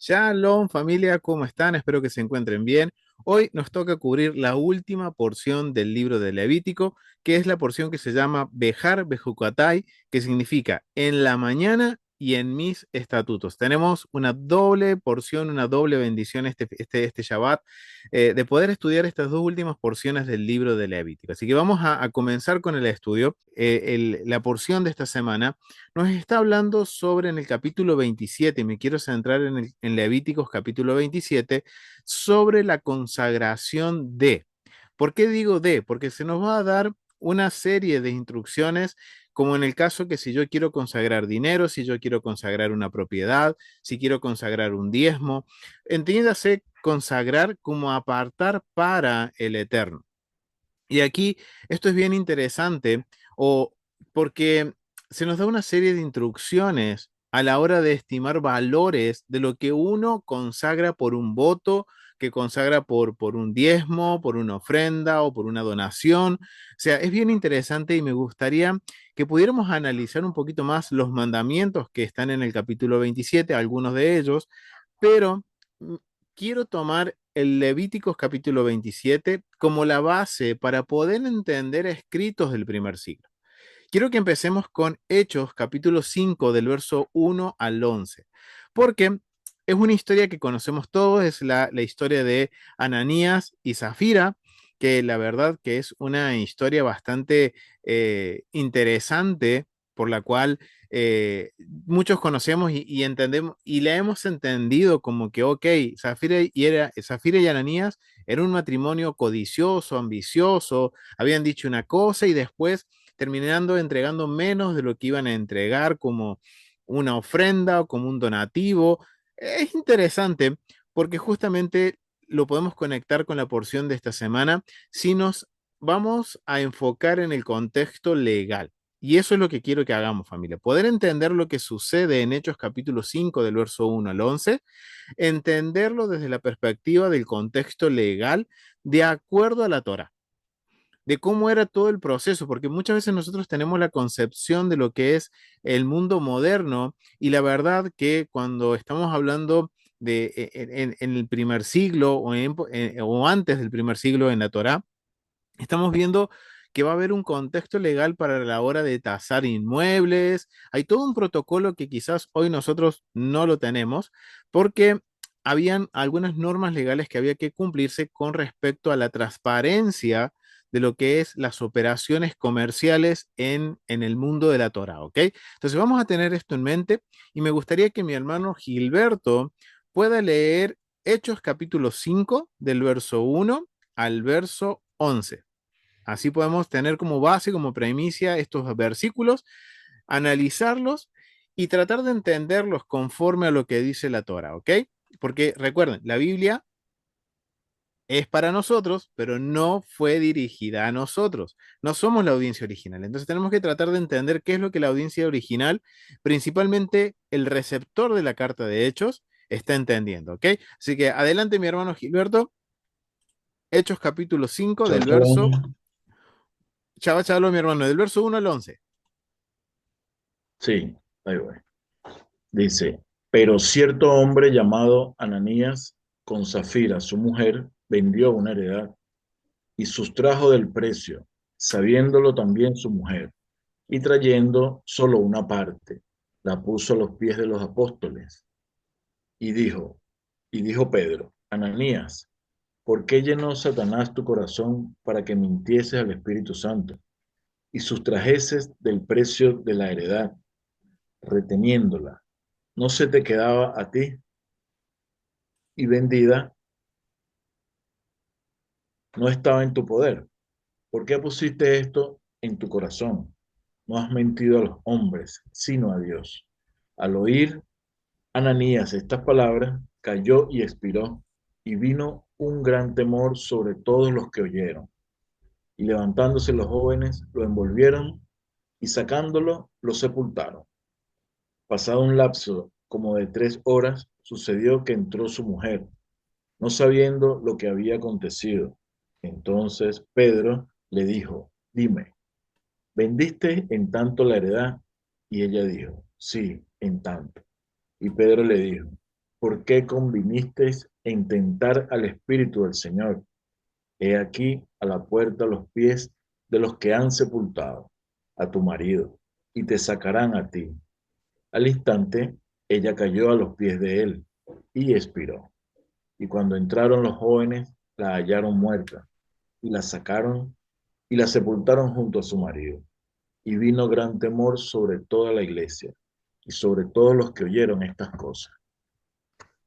Shalom familia, ¿cómo están? Espero que se encuentren bien. Hoy nos toca cubrir la última porción del libro de Levítico, que es la porción que se llama Bejar Bejucatay, que significa en la mañana y en mis estatutos. Tenemos una doble porción, una doble bendición este Shabbat, de poder estudiar estas dos últimas porciones del libro de Levítico. Así que vamos a comenzar con el estudio. La porción de esta semana nos está hablando sobre en el capítulo 27, me quiero centrar en Levíticos capítulo 27, sobre la consagración de. ¿Por qué digo de? Porque se nos va a dar una serie de instrucciones, como en el caso que si yo quiero consagrar dinero, si yo quiero consagrar una propiedad, si quiero consagrar un diezmo, entiéndase consagrar como apartar para el eterno. Y aquí esto es bien interesante, o porque se nos da una serie de instrucciones a la hora de estimar valores de lo que uno consagra por un voto, que consagra por un diezmo, por una ofrenda o por una donación. O sea, es bien interesante y me gustaría que pudiéramos analizar un poquito más los mandamientos que están en el capítulo 27, algunos de ellos, pero mm, quiero tomar el Levíticos capítulo 27 como la base para poder entender escritos del primer siglo. Quiero que empecemos con Hechos capítulo 5 del verso 1 al 11, porque es una historia que conocemos todos, es la historia de Ananías y Zafira, que la verdad que es una historia bastante interesante por la cual muchos conocemos y entendemos y la hemos entendido como que, ok, Zafira y Ananías era un matrimonio codicioso, ambicioso, habían dicho una cosa y después terminando entregando menos de lo que iban a entregar como una ofrenda o como un donativo. Es interesante porque justamente lo podemos conectar con la porción de esta semana si nos vamos a enfocar en el contexto legal. Y eso es lo que quiero que hagamos, familia. Poder entender lo que sucede en Hechos capítulo 5 del verso 1 al 11, entenderlo desde la perspectiva del contexto legal de acuerdo a la Torah, de cómo era todo el proceso, porque muchas veces nosotros tenemos la concepción de lo que es el mundo moderno y la verdad que cuando estamos hablando de en el primer siglo o antes del primer siglo en la Torá, estamos viendo que va a haber un contexto legal para la hora de tasar inmuebles. Hay todo un protocolo que quizás hoy nosotros no lo tenemos porque habían algunas normas legales que había que cumplirse con respecto a la transparencia de lo que es las operaciones comerciales en el mundo de la Torah, ¿ok? Entonces vamos a tener esto en mente y me gustaría que mi hermano Gilberto pueda leer Hechos capítulo 5 del verso 1 al verso 11. Así podemos tener como base, como premisa estos versículos, analizarlos y tratar de entenderlos conforme a lo que dice la Torah, ¿ok? Porque recuerden, la Biblia es para nosotros, pero no fue dirigida a nosotros. No somos la audiencia original. Entonces tenemos que tratar de entender qué es lo que la audiencia original, principalmente el receptor de la carta de Hechos, está entendiendo, ¿ok? Así que adelante, mi hermano Gilberto, Hechos capítulo 5 Chao, del verso, chao. chava, chava, mi hermano, del verso 1 al 11. Sí, ahí voy. Dice, pero cierto hombre llamado Ananías, con Zafira, su mujer, vendió una heredad y sustrajo del precio, sabiéndolo también su mujer, y trayendo solo una parte, la puso a los pies de los apóstoles, y dijo, y dijo Pedro, Ananías, ¿por qué llenó Satanás tu corazón para que mintieses al Espíritu Santo y sustrajeses del precio de la heredad, reteniéndola? ¿No se te quedaba a ti y vendida no estaba en tu poder? ¿Por qué pusiste esto en tu corazón? No has mentido a los hombres, sino a Dios. Al oír Ananías estas palabras, cayó y expiró, y vino un gran temor sobre todos los que oyeron. Y levantándose los jóvenes, lo envolvieron y sacándolo, lo sepultaron. Pasado un lapso como de 3 horas, sucedió que entró su mujer, no sabiendo lo que había acontecido. Entonces Pedro le dijo, dime, ¿vendiste en tanto la heredad? Y ella dijo, sí, en tanto. Y Pedro le dijo, ¿Por qué convinisteis en tentar al Espíritu del Señor? He aquí a la puerta los pies de los que han sepultado a tu marido, y te sacarán a ti. Al instante, ella cayó a los pies de él y expiró. Y cuando entraron los jóvenes, la hallaron muerta, y la sacaron y la sepultaron junto a su marido. Y vino gran temor sobre toda la iglesia y sobre todos los que oyeron estas cosas.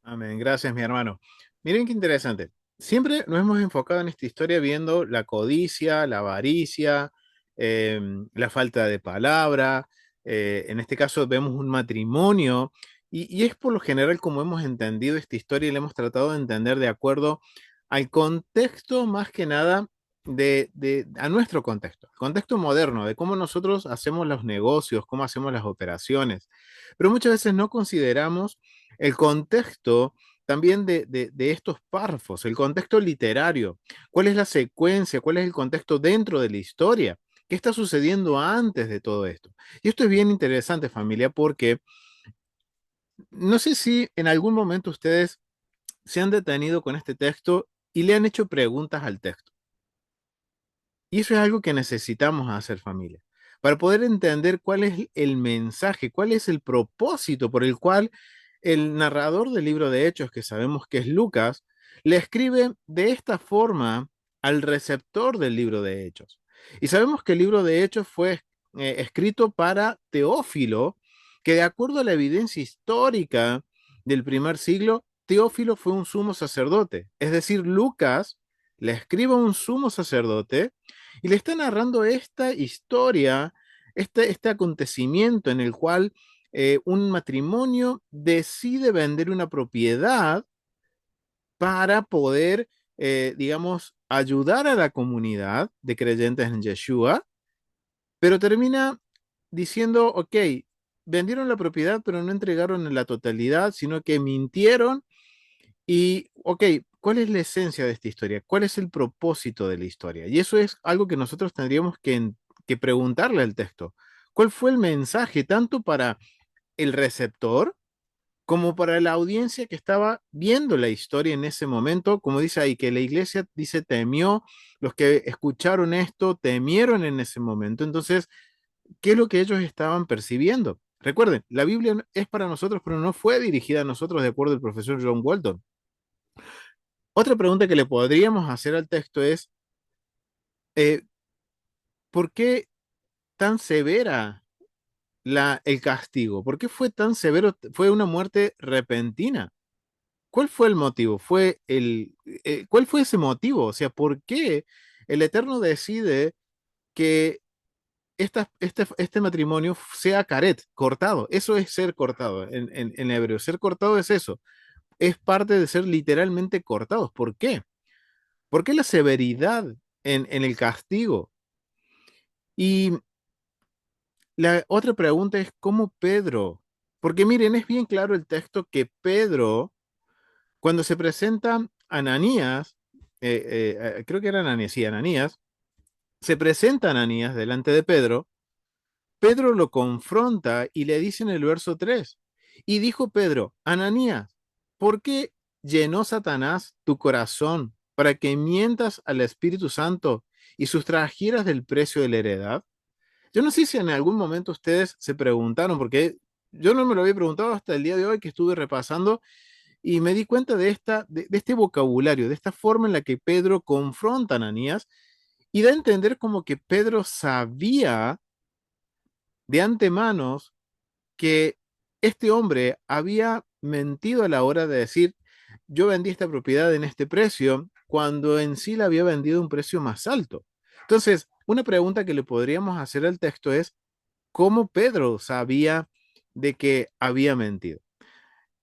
Amén. Gracias, mi hermano. Miren qué interesante. Siempre nos hemos enfocado en esta historia viendo la codicia, la avaricia, la falta de palabra. En este caso vemos un matrimonio y es por lo general como hemos entendido esta historia y la hemos tratado de entender de acuerdo al contexto más que nada a nuestro contexto, el contexto moderno, de cómo nosotros hacemos los negocios, cómo hacemos las operaciones. Pero muchas veces no consideramos el contexto también de estos párrafos, el contexto literario, cuál es la secuencia, cuál es el contexto dentro de la historia, qué está sucediendo antes de todo esto. Y esto es bien interesante, familia, porque no sé si en algún momento ustedes se han detenido con este texto y le han hecho preguntas al texto. Y eso es algo que necesitamos hacer, familia, para poder entender cuál es el mensaje, cuál es el propósito por el cual el narrador del libro de Hechos, que sabemos que es Lucas, le escribe de esta forma al receptor del libro de Hechos. Y sabemos que el libro de Hechos fue escrito para Teófilo, que de acuerdo a la evidencia histórica del primer siglo, Teófilo fue un sumo sacerdote. Es decir, Lucas le escribe a un sumo sacerdote y le está narrando esta historia, este acontecimiento en el cual un matrimonio decide vender una propiedad para poder, digamos, ayudar a la comunidad de creyentes en Yeshua, pero termina diciendo, ok, vendieron la propiedad, pero no entregaron en la totalidad, sino que mintieron y, ok, ¿cuál es la esencia de esta historia? ¿Cuál es el propósito de la historia? Y eso es algo que nosotros tendríamos que preguntarle al texto. ¿Cuál fue el mensaje tanto para el receptor como para la audiencia que estaba viendo la historia en ese momento? Como dice ahí, que la iglesia dice temió, los que escucharon esto temieron en ese momento. Entonces, ¿qué es lo que ellos estaban percibiendo? Recuerden, la Biblia es para nosotros, pero no fue dirigida a nosotros de acuerdo al profesor John Walton. Otra pregunta que le podríamos hacer al texto es, eh, ¿por qué tan severa el castigo? ¿Por qué fue tan severo? Fue una muerte repentina. ¿Cuál fue el motivo? ¿Cuál fue ese motivo? O sea, ¿por qué el Eterno decide que este matrimonio sea caret, cortado? Eso es ser cortado en hebreo. Ser cortado es eso. Es parte de ser literalmente cortados. ¿Por qué? ¿Por qué la severidad en el castigo? Y la otra pregunta es, ¿cómo Pedro? Porque miren, es bien claro el texto que Pedro, cuando se presenta Ananías, creo que era Ananías, sí, Ananías, se presenta Ananías delante de Pedro, Pedro lo confronta y le dice en el verso 3 y dijo Pedro, Ananías, ¿por qué llenó Satanás tu corazón para que mientas al Espíritu Santo y sustrajeras del precio de la heredad? Yo no sé si en algún momento ustedes se preguntaron, porque yo no me lo había preguntado hasta el día de hoy que estuve repasando y me di cuenta de este vocabulario, de esta forma en la que Pedro confronta a Ananías y da a entender como que Pedro sabía de antemano que este hombre había mentido a la hora de decir, yo vendí esta propiedad en este precio, cuando en sí la había vendido a un precio más alto. Entonces, una pregunta que le podríamos hacer al texto es, ¿cómo Pedro sabía de que había mentido?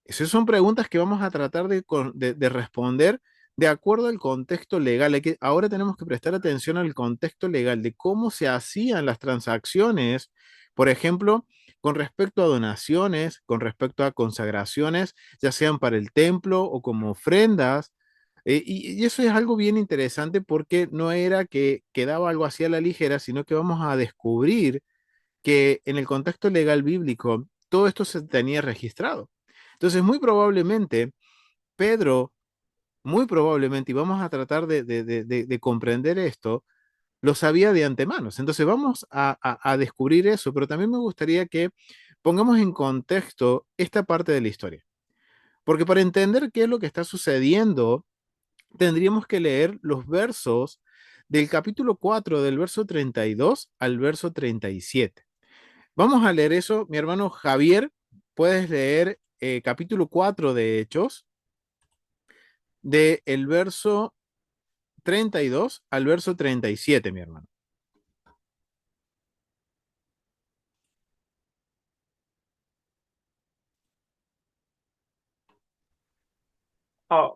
Esas son preguntas que vamos a tratar de responder de acuerdo al contexto legal. Ahora tenemos que prestar atención al contexto legal de cómo se hacían las transacciones, por ejemplo, con respecto a donaciones, con respecto a consagraciones, ya sean para el templo o como ofrendas. Y eso es algo bien interesante porque no era que quedaba algo así a la ligera, sino que vamos a descubrir que en el contexto legal bíblico todo esto se tenía registrado. Entonces, muy probablemente, Pedro, muy probablemente, y vamos a tratar de comprender esto, lo sabía de antemano. Entonces, vamos a descubrir eso, pero también me gustaría que pongamos en contexto esta parte de la historia. Porque para entender qué es lo que está sucediendo, tendríamos que leer los versos del capítulo 4 del verso 32 al verso 37. Vamos a leer eso, mi hermano Javier, puedes leer capítulo 4 de Hechos, del verso 32 al verso 37, mi hermano.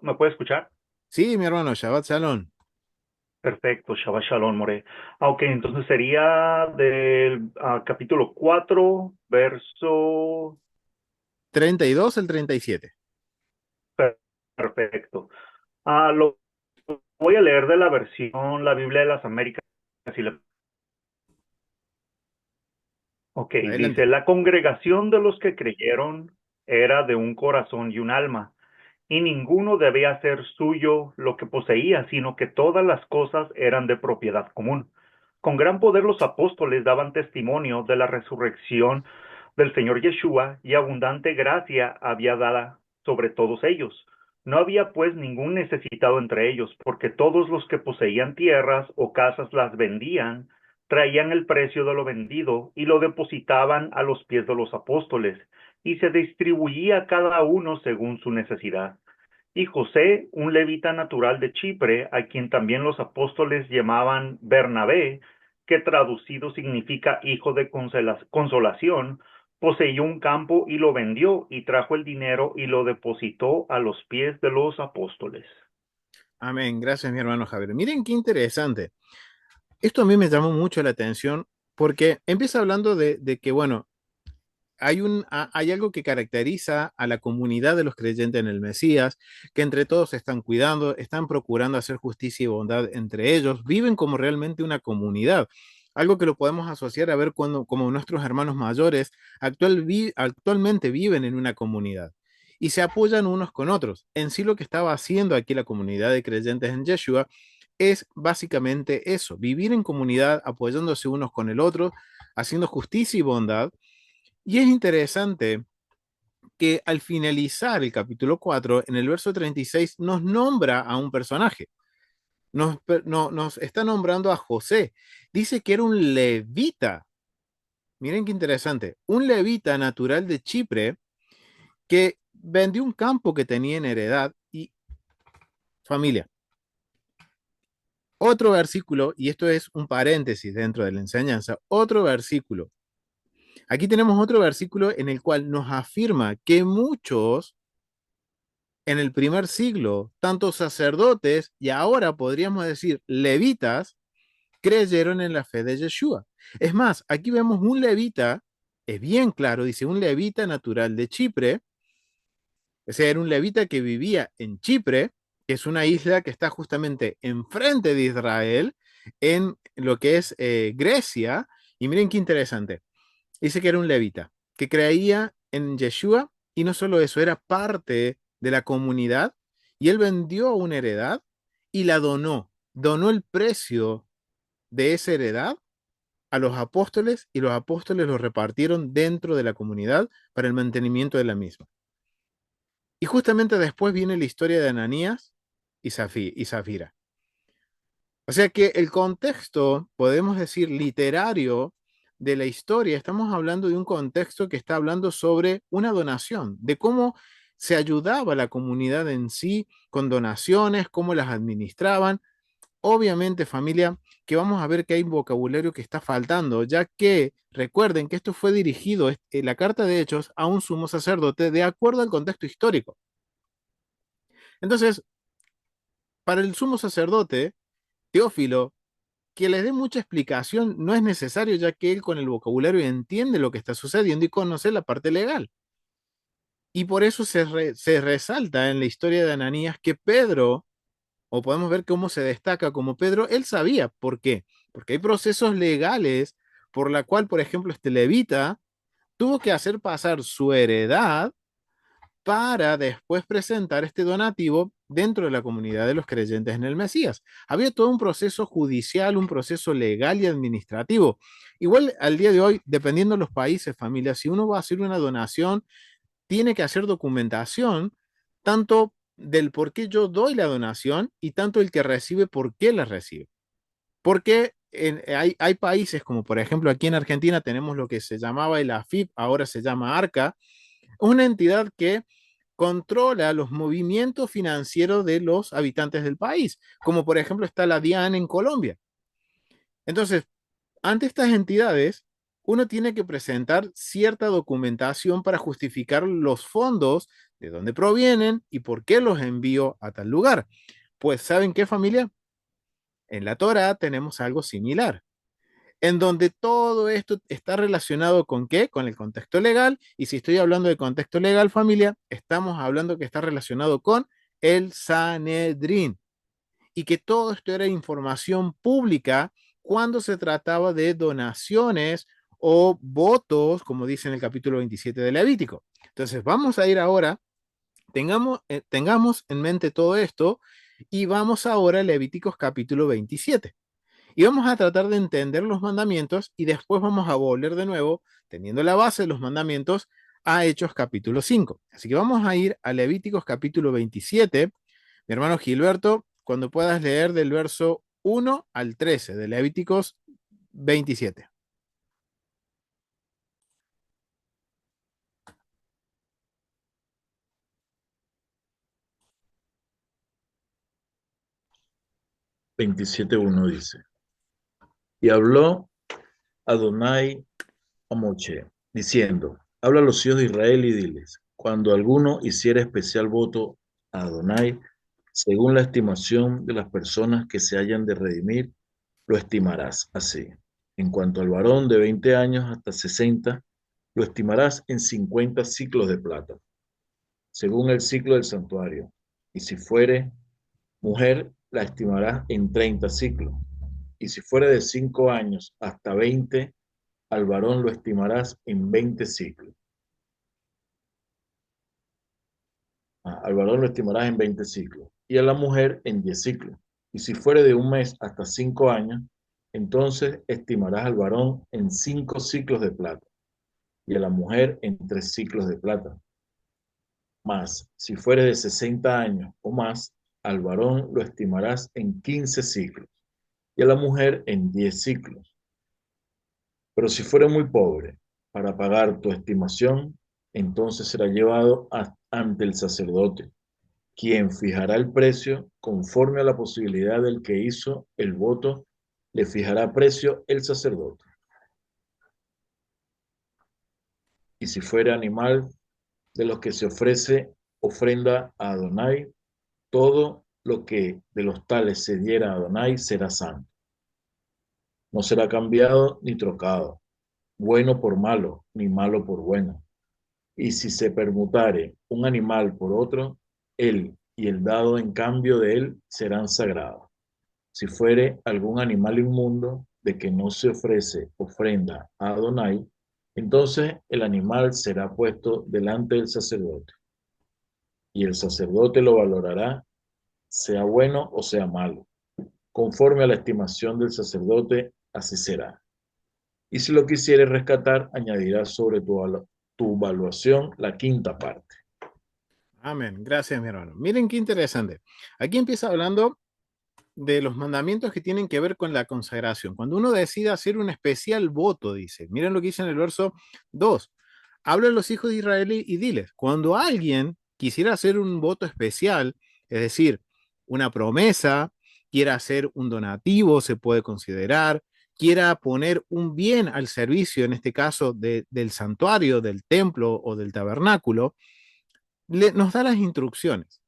¿Me puede escuchar? Sí, mi hermano, Shabbat Shalom. Perfecto, Shabbat Shalom, More. Ok, entonces sería del capítulo 4, verso... 32 al 37. per- Perfecto. Lo voy a leer de la versión, la Biblia de las Américas. Así Ok, dice, Adelante. la congregación de los que creyeron era de un corazón y un alma, y ninguno debía ser suyo lo que poseía, sino que todas las cosas eran de propiedad común. Con gran poder los apóstoles daban testimonio de la resurrección del Señor Yeshua, y abundante gracia había dada sobre todos ellos. No había pues ningún necesitado entre ellos, porque todos los que poseían tierras o casas las vendían, traían el precio de lo vendido y lo depositaban a los pies de los apóstoles, y se distribuía cada uno según su necesidad. Y José, un levita natural de Chipre, a quien también los apóstoles llamaban Bernabé, que traducido significa hijo de consolación, poseyó un campo y lo vendió, y trajo el dinero y lo depositó a los pies de los apóstoles. Amén. Gracias, mi hermano Javier. Miren qué interesante. Esto a mí me llamó mucho la atención porque empieza hablando de que, bueno, hay algo que caracteriza a la comunidad de los creyentes en el Mesías, que entre todos se están cuidando, están procurando hacer justicia y bondad entre ellos, viven como realmente una comunidad. Algo que lo podemos asociar a ver cuando, como nuestros hermanos mayores actualmente viven en una comunidad y se apoyan unos con otros. En sí lo que estaba haciendo aquí la comunidad de creyentes en Yeshua es básicamente eso, vivir en comunidad, apoyándose unos con el otro, haciendo justicia y bondad. Y es interesante que al finalizar el capítulo 4 en el verso 36, nos nombra a un personaje. Nos está nombrando a José. Dice que era un levita. Miren qué interesante. Un levita natural de Chipre que vendió un campo que tenía en heredad y familia. Otro versículo, y esto es un paréntesis dentro de la enseñanza, otro versículo. Aquí tenemos otro versículo en el cual nos afirma que muchos en el primer siglo, tanto sacerdotes y ahora podríamos decir levitas, creyeron en la fe de Yeshua. Es más, aquí vemos un levita, es bien claro, dice un levita natural de Chipre, o sea, era un levita que vivía en Chipre, que es una isla que está justamente enfrente de Israel, en lo que es Grecia, y miren qué interesante, dice que era un levita, que creía en Yeshua, y no solo eso, era parte de la comunidad, y él vendió una heredad y la donó el precio de esa heredad a los apóstoles, y los apóstoles lo repartieron dentro de la comunidad para el mantenimiento de la misma. Y justamente después viene la historia de Ananías y Zafira. O sea que el contexto, podemos decir, literario de la historia, estamos hablando de un contexto que está hablando sobre una donación, de cómo se ayudaba a la comunidad en sí con donaciones, cómo las administraban. Obviamente, familia, que vamos a ver que hay un vocabulario que está faltando, ya que recuerden que esto fue dirigido, la carta de Hechos, a un sumo sacerdote de acuerdo al contexto histórico. Entonces, para el sumo sacerdote, Teófilo, que le dé mucha explicación no es necesario, ya que él con el vocabulario entiende lo que está sucediendo y conoce la parte legal. Y por eso se resalta en la historia de Ananías que Pedro, o podemos ver cómo se destaca como Pedro, él sabía. ¿Por qué? Porque hay procesos legales por la cual, por ejemplo, este levita tuvo que hacer pasar su heredad para después presentar este donativo dentro de la comunidad de los creyentes en el Mesías. Había todo un proceso judicial, un proceso legal y administrativo. Igual al día de hoy, dependiendo de los países, familia, si uno va a hacer una donación, tiene que hacer documentación, tanto del por qué yo doy la donación y tanto el que recibe por qué la recibe. Porque hay países como por ejemplo aquí en Argentina tenemos lo que se llamaba el AFIP, ahora se llama ARCA, una entidad que controla los movimientos financieros de los habitantes del país, como por ejemplo está la DIAN en Colombia. Entonces, ante estas entidades, uno tiene que presentar cierta documentación para justificar los fondos, de dónde provienen y por qué los envío a tal lugar. Pues, ¿saben qué, familia? En la Torá tenemos algo similar, en donde todo esto está relacionado con qué, con el contexto legal, y si estoy hablando de contexto legal, familia, estamos hablando que está relacionado con el Sanedrín, y que todo esto era información pública cuando se trataba de donaciones o votos, como dice en el capítulo 27 de Levítico. Entonces, vamos a ir ahora, tengamos en mente todo esto, y vamos ahora a Levíticos capítulo 27. Y vamos a tratar de entender los mandamientos y después vamos a volver de nuevo, teniendo la base de los mandamientos, a Hechos capítulo 5. Así que vamos a ir a Levíticos capítulo 27. Mi hermano Gilberto, cuando puedas leer del verso 1 al 13 de Levíticos 27. 27:1 dice, y habló Adonai a Moche, diciendo, habla a los hijos de Israel y diles, cuando alguno hiciera especial voto a Adonai, según la estimación de las personas que se hayan de redimir, lo estimarás así. En cuanto al varón de 20 años hasta 60, lo estimarás en 50 ciclos de plata, según el ciclo del santuario. Y si fuere mujer, la estimarás en 30 ciclos. Y si fuere de 5 años hasta 20, al varón lo estimarás en 20 ciclos. Al varón lo estimarás en 20 ciclos. Y a la mujer en 10 ciclos. Y si fuere de un mes hasta 5 años, entonces estimarás al varón en 5 ciclos de plata. Y a la mujer en 3 ciclos de plata. Mas, si fuere de 60 años o más, al varón lo estimarás en 15 ciclos. Y a la mujer en 10 ciclos. Pero si fuere muy pobre para pagar tu estimación, entonces será llevado ante el sacerdote, quien fijará el precio conforme a la posibilidad del que hizo el voto, le fijará precio el sacerdote. Y si fuere animal de los que se ofrece ofrenda a Adonai, todo lo que de los tales se diera a Adonai será santo. No será cambiado ni trocado, bueno por malo, ni malo por bueno. Y si se permutare un animal por otro, él y el dado en cambio de él serán sagrados. Si fuere algún animal inmundo de que no se ofrece ofrenda a Adonai, entonces el animal será puesto delante del sacerdote, y el sacerdote lo valorará, sea bueno o sea malo. Conforme a la estimación del sacerdote, así será. Y si lo quisieres rescatar, añadirás sobre tu valuación la quinta parte. Amén. Gracias, mi hermano. Miren qué interesante. Aquí empieza hablando de los mandamientos que tienen que ver con la consagración. Cuando uno decide hacer un especial voto, dice, miren lo que dice en el verso 2. Habla a los hijos de Israel y diles, cuando alguien quisiera hacer un voto especial, es decir, una promesa, quiera hacer un donativo, se puede considerar, quiera poner un bien al servicio, en este caso del santuario, del templo o del tabernáculo, nos da las instrucciones.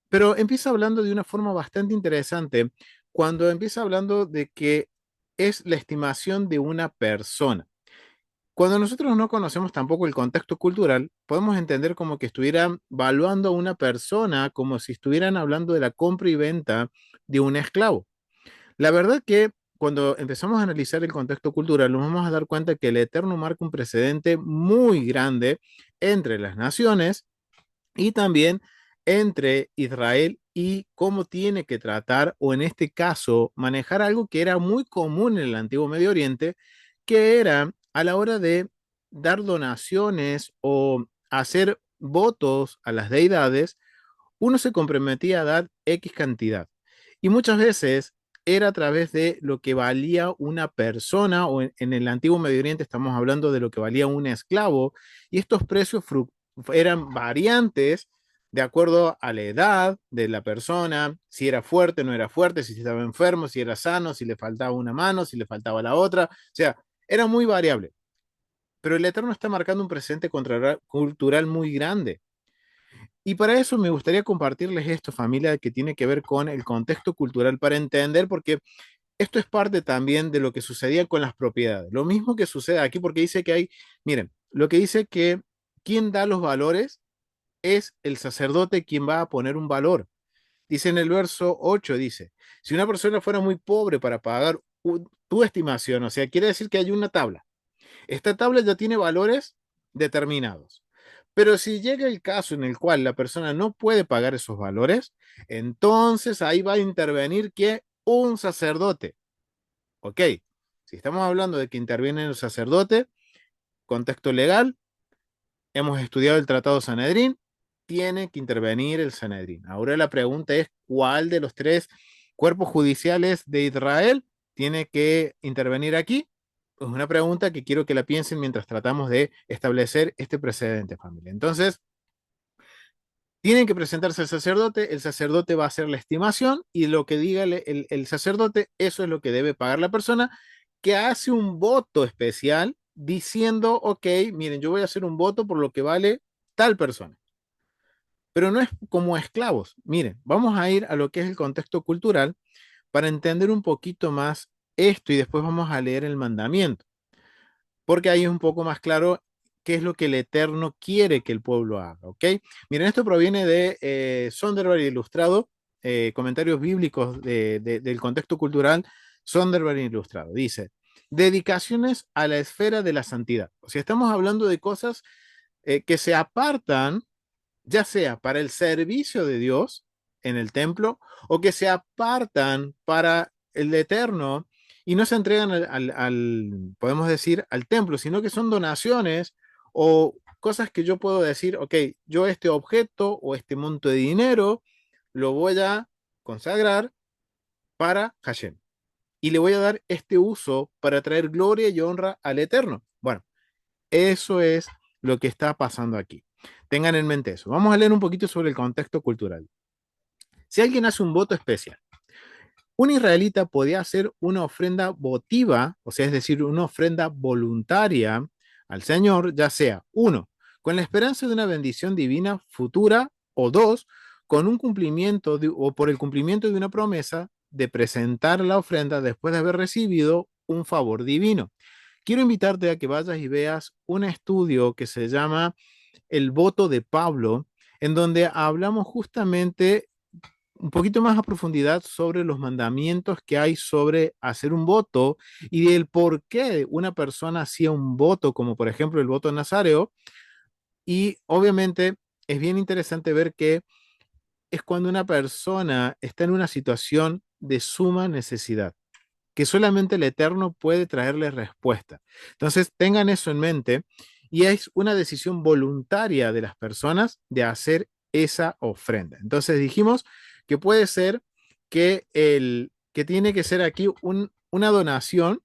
Pero empieza hablando de una forma bastante interesante cuando empieza hablando de que es la estimación de una persona. Cuando nosotros no conocemos tampoco el contexto cultural, podemos entender como que estuvieran valuando a una persona como si estuvieran hablando de la compra y venta de un esclavo. La verdad que cuando empezamos a analizar el contexto cultural, nos vamos a dar cuenta que el Eterno marca un precedente muy grande entre las naciones y también entre Israel y cómo tiene que tratar, o en este caso, manejar algo que era muy común en el antiguo Medio Oriente, que era a la hora de dar donaciones o hacer votos a las deidades, uno se comprometía a dar X cantidad. Y muchas veces era a través de lo que valía una persona, o en el antiguo Medio Oriente estamos hablando de lo que valía un esclavo, y estos precios eran variantes de acuerdo a la edad de la persona, si era fuerte, no era fuerte, si estaba enfermo, si era sano, si le faltaba una mano, si le faltaba la otra, o sea, era muy variable. Pero el Eterno está marcando un presente cultural muy grande. Y para eso me gustaría compartirles esto, familia, que tiene que ver con el contexto cultural para entender, porque esto es parte también de lo que sucedía con las propiedades. Lo mismo que sucede aquí, porque dice que hay, miren, lo que dice que quien da los valores es el sacerdote quien va a poner un valor. Dice en el verso 8, dice, si una persona fuera muy pobre para pagar tu estimación, o sea, quiere decir que hay una tabla. Esta tabla ya tiene valores determinados. Pero si llega el caso en el cual la persona no puede pagar esos valores, entonces ahí va a intervenir que un sacerdote. Ok, si estamos hablando de que interviene el sacerdote, contexto legal, hemos estudiado el Tratado Sanedrín, tiene que intervenir el Sanedrín. Ahora la pregunta es, ¿cuál de los tres cuerpos judiciales de Israel tiene que intervenir aquí? Es una pregunta que quiero que la piensen mientras tratamos de establecer este precedente, familia. Entonces, tienen que presentarse al sacerdote, el sacerdote va a hacer la estimación y lo que diga el sacerdote, eso es lo que debe pagar la persona que hace un voto especial diciendo, ok, miren, yo voy a hacer un voto por lo que vale tal persona. Pero no es como esclavos. Miren, vamos a ir a lo que es el contexto cultural para entender un poquito más esto y después vamos a leer el mandamiento, porque ahí es un poco más claro qué es lo que el Eterno quiere que el pueblo haga, ¿ok? Miren, esto proviene de Sonderberg Ilustrado, comentarios bíblicos del contexto cultural, Sonderberg Ilustrado. Dice, dedicaciones a la esfera de la santidad. O sea, estamos hablando de cosas que se apartan, ya sea para el servicio de Dios en el templo o que se apartan para el Eterno y no se entregan podemos decir, al templo, sino que son donaciones o cosas que yo puedo decir, ok, yo este objeto o este monto de dinero lo voy a consagrar para Hashem y le voy a dar este uso para traer gloria y honra al Eterno. Bueno, eso es lo que está pasando aquí. Tengan en mente eso. Vamos a leer un poquito sobre el contexto cultural. Si alguien hace un voto especial, un israelita podía hacer una ofrenda votiva, o sea, es decir, una ofrenda voluntaria al Señor, ya sea, uno, con la esperanza de una bendición divina futura, o dos, con un cumplimiento o por el cumplimiento de una promesa de presentar la ofrenda después de haber recibido un favor divino. Quiero invitarte a que vayas y veas un estudio que se llama El voto de Pablo, en donde hablamos justamente un poquito más a profundidad sobre los mandamientos que hay sobre hacer un voto y del por qué una persona hacía un voto, como por ejemplo el voto nazareo. Y obviamente es bien interesante ver que es cuando una persona está en una situación de suma necesidad, que solamente el Eterno puede traerle respuesta. Entonces, tengan eso en mente y es una decisión voluntaria de las personas de hacer esa ofrenda. Entonces, dijimos que puede ser que tiene que ser aquí una donación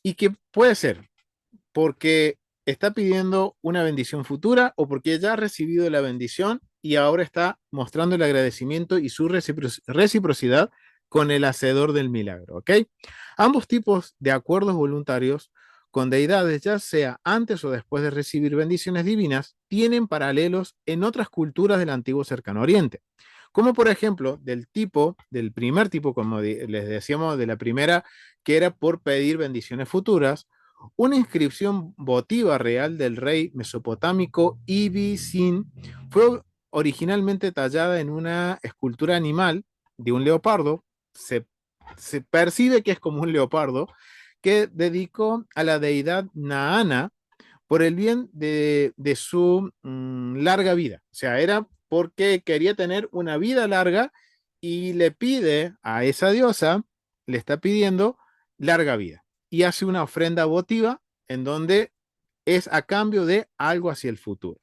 y que puede ser porque está pidiendo una bendición futura o porque ya ha recibido la bendición y ahora está mostrando el agradecimiento y su reciprocidad con el hacedor del milagro, ¿ok? Ambos tipos de acuerdos voluntarios con deidades, ya sea antes o después de recibir bendiciones divinas, tienen paralelos en otras culturas del antiguo cercano oriente. Como por ejemplo, del primer tipo, como les decíamos, de la primera, que era por pedir bendiciones futuras, una inscripción votiva real del rey mesopotámico Ibbi-Sin fue originalmente tallada en una escultura animal de un leopardo. Se, se percibe que es como un leopardo, que dedicó a la deidad Naana por el bien de su larga vida. O sea, era porque quería tener una vida larga y le pide a esa diosa, le está pidiendo larga vida. Y hace una ofrenda votiva en donde es a cambio de algo hacia el futuro.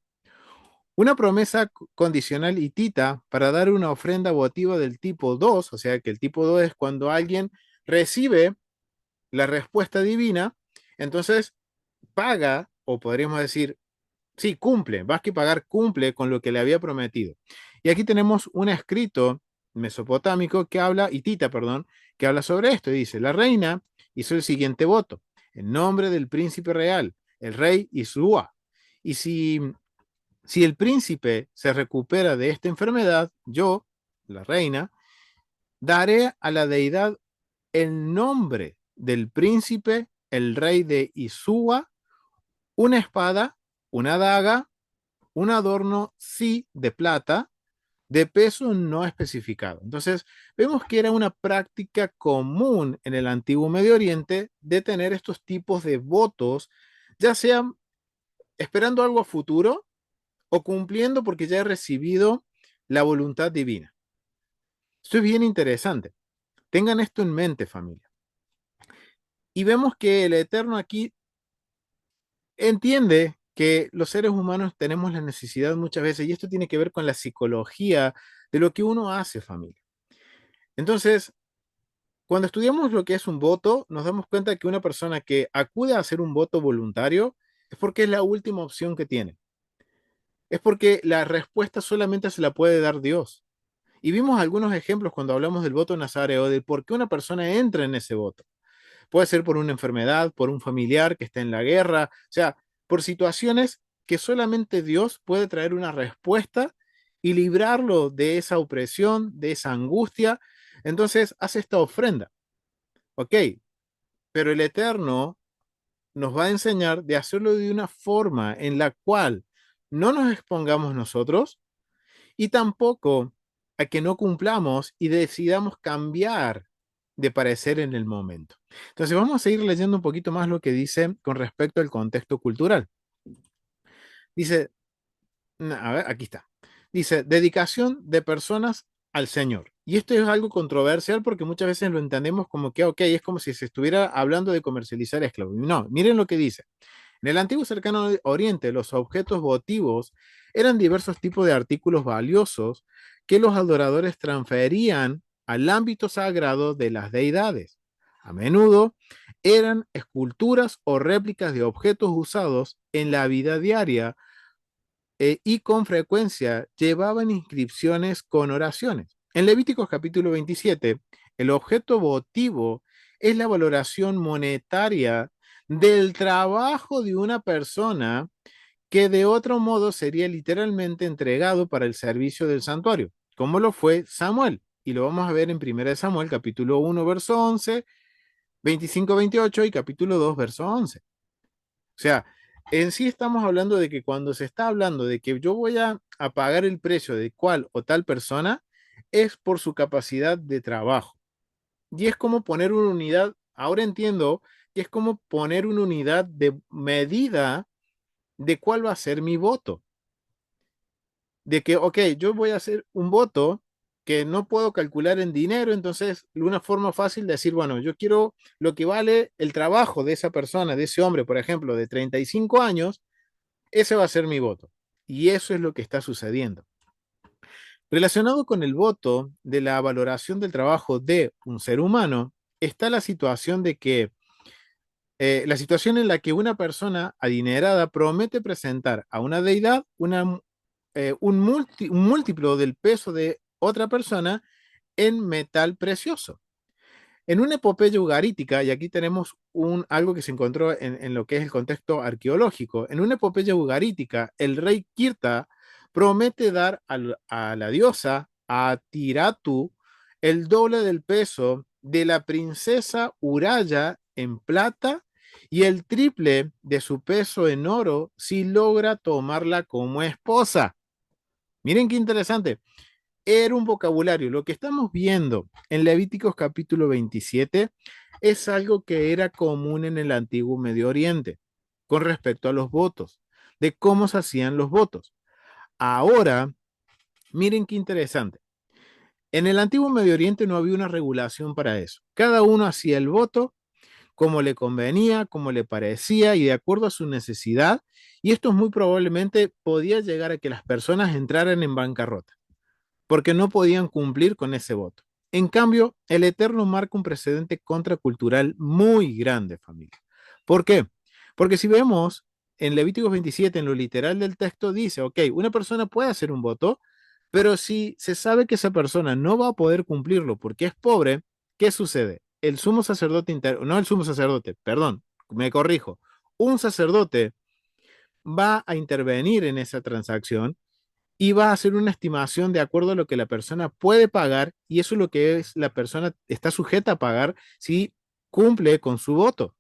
Una promesa condicional hitita para dar una ofrenda votiva del tipo 2, o sea que el tipo 2 es cuando alguien recibe la respuesta divina, entonces paga, o podríamos decir, sí, cumple, más que pagar, cumple con lo que le había prometido. Y aquí tenemos un escrito mesopotámico que habla, hitita, perdón, que habla sobre esto y dice, la reina hizo el siguiente voto, en nombre del príncipe real, el rey Isúa. Y si el príncipe se recupera de esta enfermedad, yo, la reina, daré a la deidad el nombre del príncipe, el rey de Isúa, una espada, una daga, un adorno, sí, de plata, de peso no especificado. Entonces, vemos que era una práctica común en el antiguo Medio Oriente de tener estos tipos de votos, ya sean esperando algo a futuro o cumpliendo porque ya he recibido la voluntad divina. Esto es bien interesante. Tengan esto en mente, familia. Y vemos que el Eterno aquí entiende que los seres humanos tenemos la necesidad muchas veces, y esto tiene que ver con la psicología de lo que uno hace, familia. Entonces, cuando estudiamos lo que es un voto, nos damos cuenta que una persona que acude a hacer un voto voluntario es porque es la última opción que tiene. Es porque la respuesta solamente se la puede dar Dios. Y vimos algunos ejemplos cuando hablamos del voto nazareo, de por qué una persona entra en ese voto. Puede ser por una enfermedad, por un familiar que está en la guerra, o sea, por situaciones que solamente Dios puede traer una respuesta y librarlo de esa opresión, de esa angustia. Entonces hace esta ofrenda. Ok, pero el Eterno nos va a enseñar de hacerlo de una forma en la cual no nos expongamos nosotros y tampoco a que no cumplamos y decidamos cambiar de parecer en el momento. Entonces vamos a seguir leyendo un poquito más lo que dice con respecto al contexto cultural. Dice, a ver, aquí está. Dice, dedicación de personas al Señor. Y esto es algo controversial porque muchas veces lo entendemos como que, ok, es como si se estuviera hablando de comercializar esclavos. No, miren lo que dice. En el antiguo cercano oriente, los objetos votivos eran diversos tipos de artículos valiosos que los adoradores transferían al ámbito sagrado de las deidades. A menudo eran esculturas o réplicas de objetos usados en la vida diaria y con frecuencia llevaban inscripciones con oraciones. En Levíticos capítulo 27, el objeto votivo es la valoración monetaria del trabajo de una persona que de otro modo sería literalmente entregado para el servicio del santuario, como lo fue Samuel. Y lo vamos a ver en 1 Samuel capítulo 1, verso 11, 25-28 y capítulo 2, verso 11. O sea, en sí estamos hablando de que cuando se está hablando de que yo voy a pagar el precio de cual o tal persona, es por su capacidad de trabajo. Y es como poner una unidad, ahora entiendo que es como poner una unidad de medida de cuál va a ser mi voto. De que, ok, yo voy a hacer un voto que no puedo calcular en dinero, entonces una forma fácil de decir, bueno, yo quiero lo que vale el trabajo de esa persona, de ese hombre, por ejemplo, de 35 años, ese va a ser mi voto. Y eso es lo que está sucediendo. Relacionado con el voto de la valoración del trabajo de un ser humano, está la situación de que la situación en la que una persona adinerada promete presentar a una deidad un múltiplo del peso de otra persona en metal precioso. En una epopeya ugarítica, y aquí tenemos algo que se encontró en lo que es el contexto arqueológico, en una epopeya ugarítica, el rey Kirta promete dar a la diosa, a Tiratu, el doble del peso de la princesa Uraya en plata y el triple de su peso en oro si logra tomarla como esposa. Miren qué interesante. Era un vocabulario. Lo que estamos viendo en Levíticos capítulo 27 es algo que era común en el antiguo Medio Oriente. con respecto a los votos, de cómo se hacían los votos. Ahora, miren qué interesante. En el antiguo Medio Oriente no había una regulación para eso. Cada uno hacía el voto como le convenía, como le parecía y de acuerdo a su necesidad. Y esto muy probablemente podía llegar a que las personas entraran en bancarrota, porque no podían cumplir con ese voto. En cambio, el Eterno marca un precedente contracultural muy grande, familia. ¿Por qué? Porque si vemos en Levíticos 27, en lo literal del texto, dice, ok, una persona puede hacer un voto, pero si se sabe que esa persona no va a poder cumplirlo porque es pobre, ¿qué sucede? El sumo sacerdote, no el sumo sacerdote, perdón, me corrijo, un sacerdote va a intervenir en esa transacción y va a hacer una estimación de acuerdo a lo que la persona puede pagar y eso es lo que es, la persona está sujeta a pagar si cumple con su voto.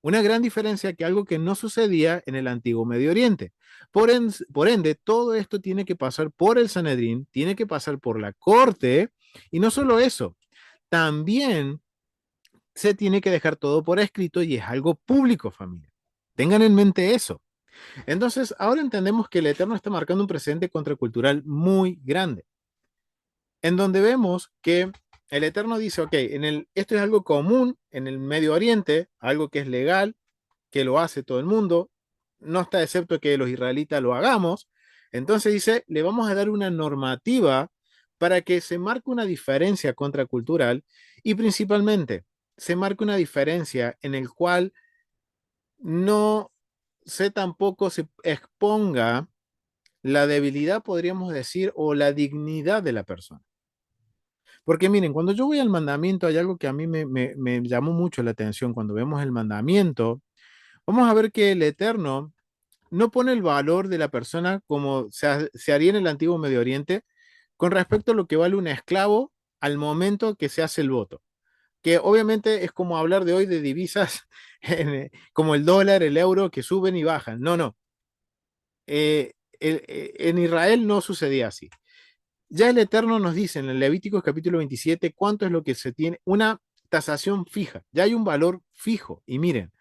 Una gran diferencia que algo que no sucedía en el antiguo Medio Oriente. Por ende, todo esto tiene que pasar por el Sanedrín, tiene que pasar por la corte y no solo eso, también se tiene que dejar todo por escrito y es algo público, familia. Tengan en mente eso. Entonces, ahora entendemos que el Eterno está marcando un precedente contracultural muy grande, en donde vemos que el Eterno dice, ok, esto es algo común en el Medio Oriente, algo que es legal, que lo hace todo el mundo, no está excepto que los israelitas lo hagamos. Entonces dice, le vamos a dar una normativa para que se marque una diferencia contracultural y principalmente se marque una diferencia en el cual no se tampoco se exponga la debilidad, podríamos decir, o la dignidad de la persona. Porque miren, cuando yo voy al mandamiento, hay algo que a mí me llamó mucho la atención. Cuando vemos el mandamiento, vamos a ver que el Eterno no pone el valor de la persona como se haría en el antiguo Medio Oriente con respecto a lo que vale un esclavo al momento que se hace el voto. Que obviamente es como hablar de hoy de divisas como el dólar, el euro, que suben y bajan. No, no. En Israel no sucedía así. Ya el Eterno nos dice en el Levíticos capítulo 27 cuánto es lo que se tiene, una tasación fija, ya hay un valor fijo. Y miren,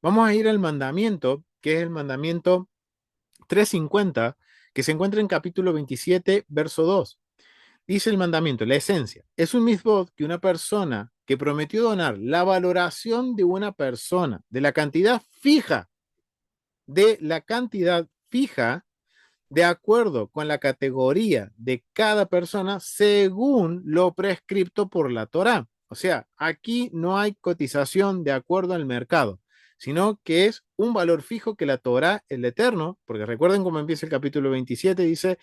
vamos a ir al mandamiento, que es el mandamiento 350, que se encuentra en capítulo 27, verso 2. Dice el mandamiento, la esencia, es un mitzvot que una persona que prometió donar la valoración de una persona, de la cantidad fija, de acuerdo con la categoría de cada persona según lo prescripto por la Torá. O sea, aquí no hay cotización de acuerdo al mercado, sino que es un valor fijo que la Torá, el Eterno, porque recuerden cómo empieza el capítulo 27, dice,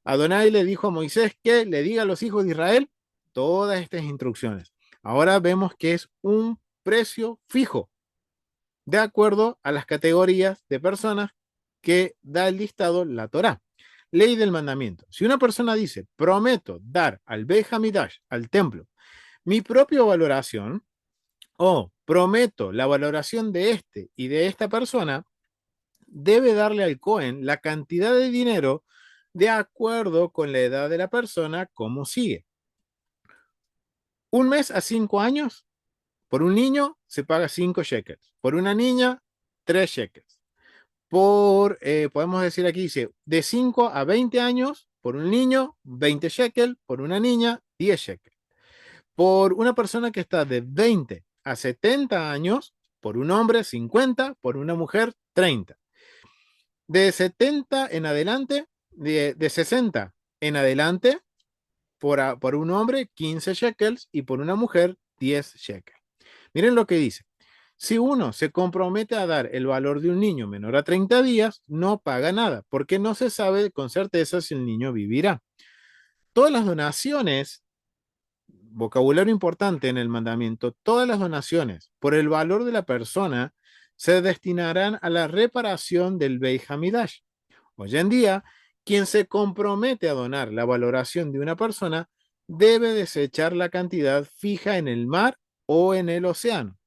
Adonai le dijo a Moisés que le diga a los hijos de Israel todas estas instrucciones. Ahora vemos que es un precio fijo, de acuerdo a las categorías de personas que da el listado la Torá. Ley del mandamiento. Si una persona dice, prometo dar al Beit Hamidash, al templo, mi propia valoración, o prometo la valoración de este y de esta persona, debe darle al Cohen la cantidad de dinero de acuerdo con la edad de la persona, como sigue. Un mes a 5 años, por un niño se paga 5 shekels, por una niña 3 shekels. Podemos decir aquí, dice, de 5 a 20 años, por un niño, 20 shekel, por una niña, 10 shekel. Por una persona que está de 20 a 70 años, por un hombre, 50, por una mujer, 30. De 70 en adelante, de 60 en adelante, por un hombre, 15 shekels, y por una mujer, 10 shekels. Miren lo que dice. Si uno se compromete a dar el valor de un niño menor a 30 días, no paga nada, porque no se sabe con certeza si el niño vivirá. Todas las donaciones, vocabulario importante en el mandamiento, todas las donaciones por el valor de la persona se destinarán a la reparación del Beit Hamidash. Hoy en día, quien se compromete a donar la valoración de una persona debe desechar la cantidad fija en el mar o en el océano.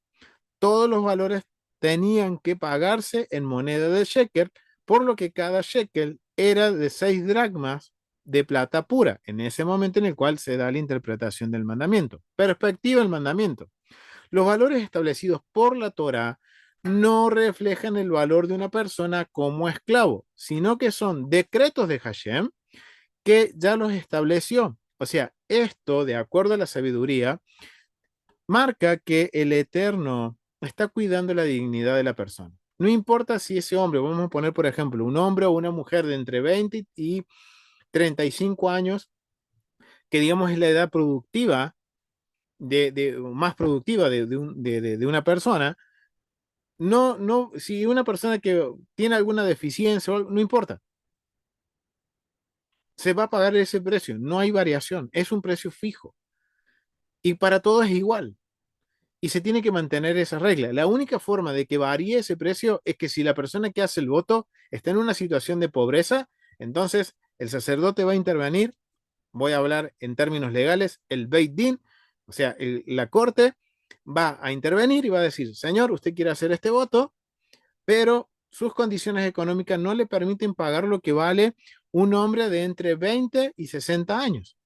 Todos los valores tenían que pagarse en moneda de shekel, por lo que cada shekel era de 6 dracmas de plata pura, en ese momento en el cual se da la interpretación del mandamiento. Perspectiva del mandamiento. Los valores establecidos por la Torá no reflejan el valor de una persona como esclavo, sino que son decretos de Hashem que ya los estableció. O sea, esto, de acuerdo a la sabiduría, marca que el Eterno está cuidando la dignidad de la persona. No importa si ese hombre, vamos a poner por ejemplo, un hombre o una mujer de entre 20 y 35 años, que digamos es la edad productiva, más productiva de una persona, si una persona que tiene alguna deficiencia, no importa, se va a pagar ese precio, no hay variación, es un precio fijo y para todos es igual. Y se tiene que mantener esa regla. La única forma de que varíe ese precio es que si la persona que hace el voto está en una situación de pobreza, entonces el sacerdote va a intervenir, voy a hablar en términos legales, el Beit Din, o sea, la corte va a intervenir y va a decir, señor, usted quiere hacer este voto, pero sus condiciones económicas no le permiten pagar lo que vale un hombre de entre 20 y 60 años.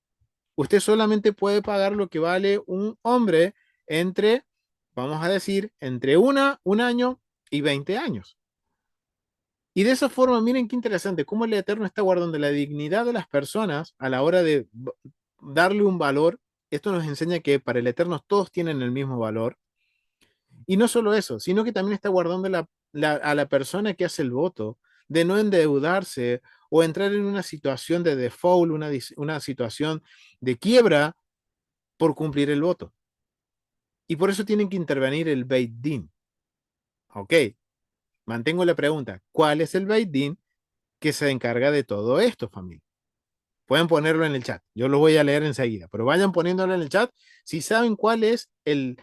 Usted solamente puede pagar lo que vale un hombre entre, vamos a decir, entre un año y 20 años. Y de esa forma, miren qué interesante, cómo el Eterno está guardando la dignidad de las personas a la hora de darle un valor. Esto nos enseña que para el Eterno todos tienen el mismo valor. Y no solo eso, sino que también está guardando a la persona que hace el voto de no endeudarse o entrar en una situación de default, una situación de quiebra por cumplir el voto. Y por eso tienen que intervenir el Beit Din. Ok, mantengo la pregunta. ¿Cuál es el Beit Din que se encarga de todo esto, familia? Pueden ponerlo en el chat. Yo lo voy a leer enseguida, pero vayan poniéndolo en el chat si saben cuál es el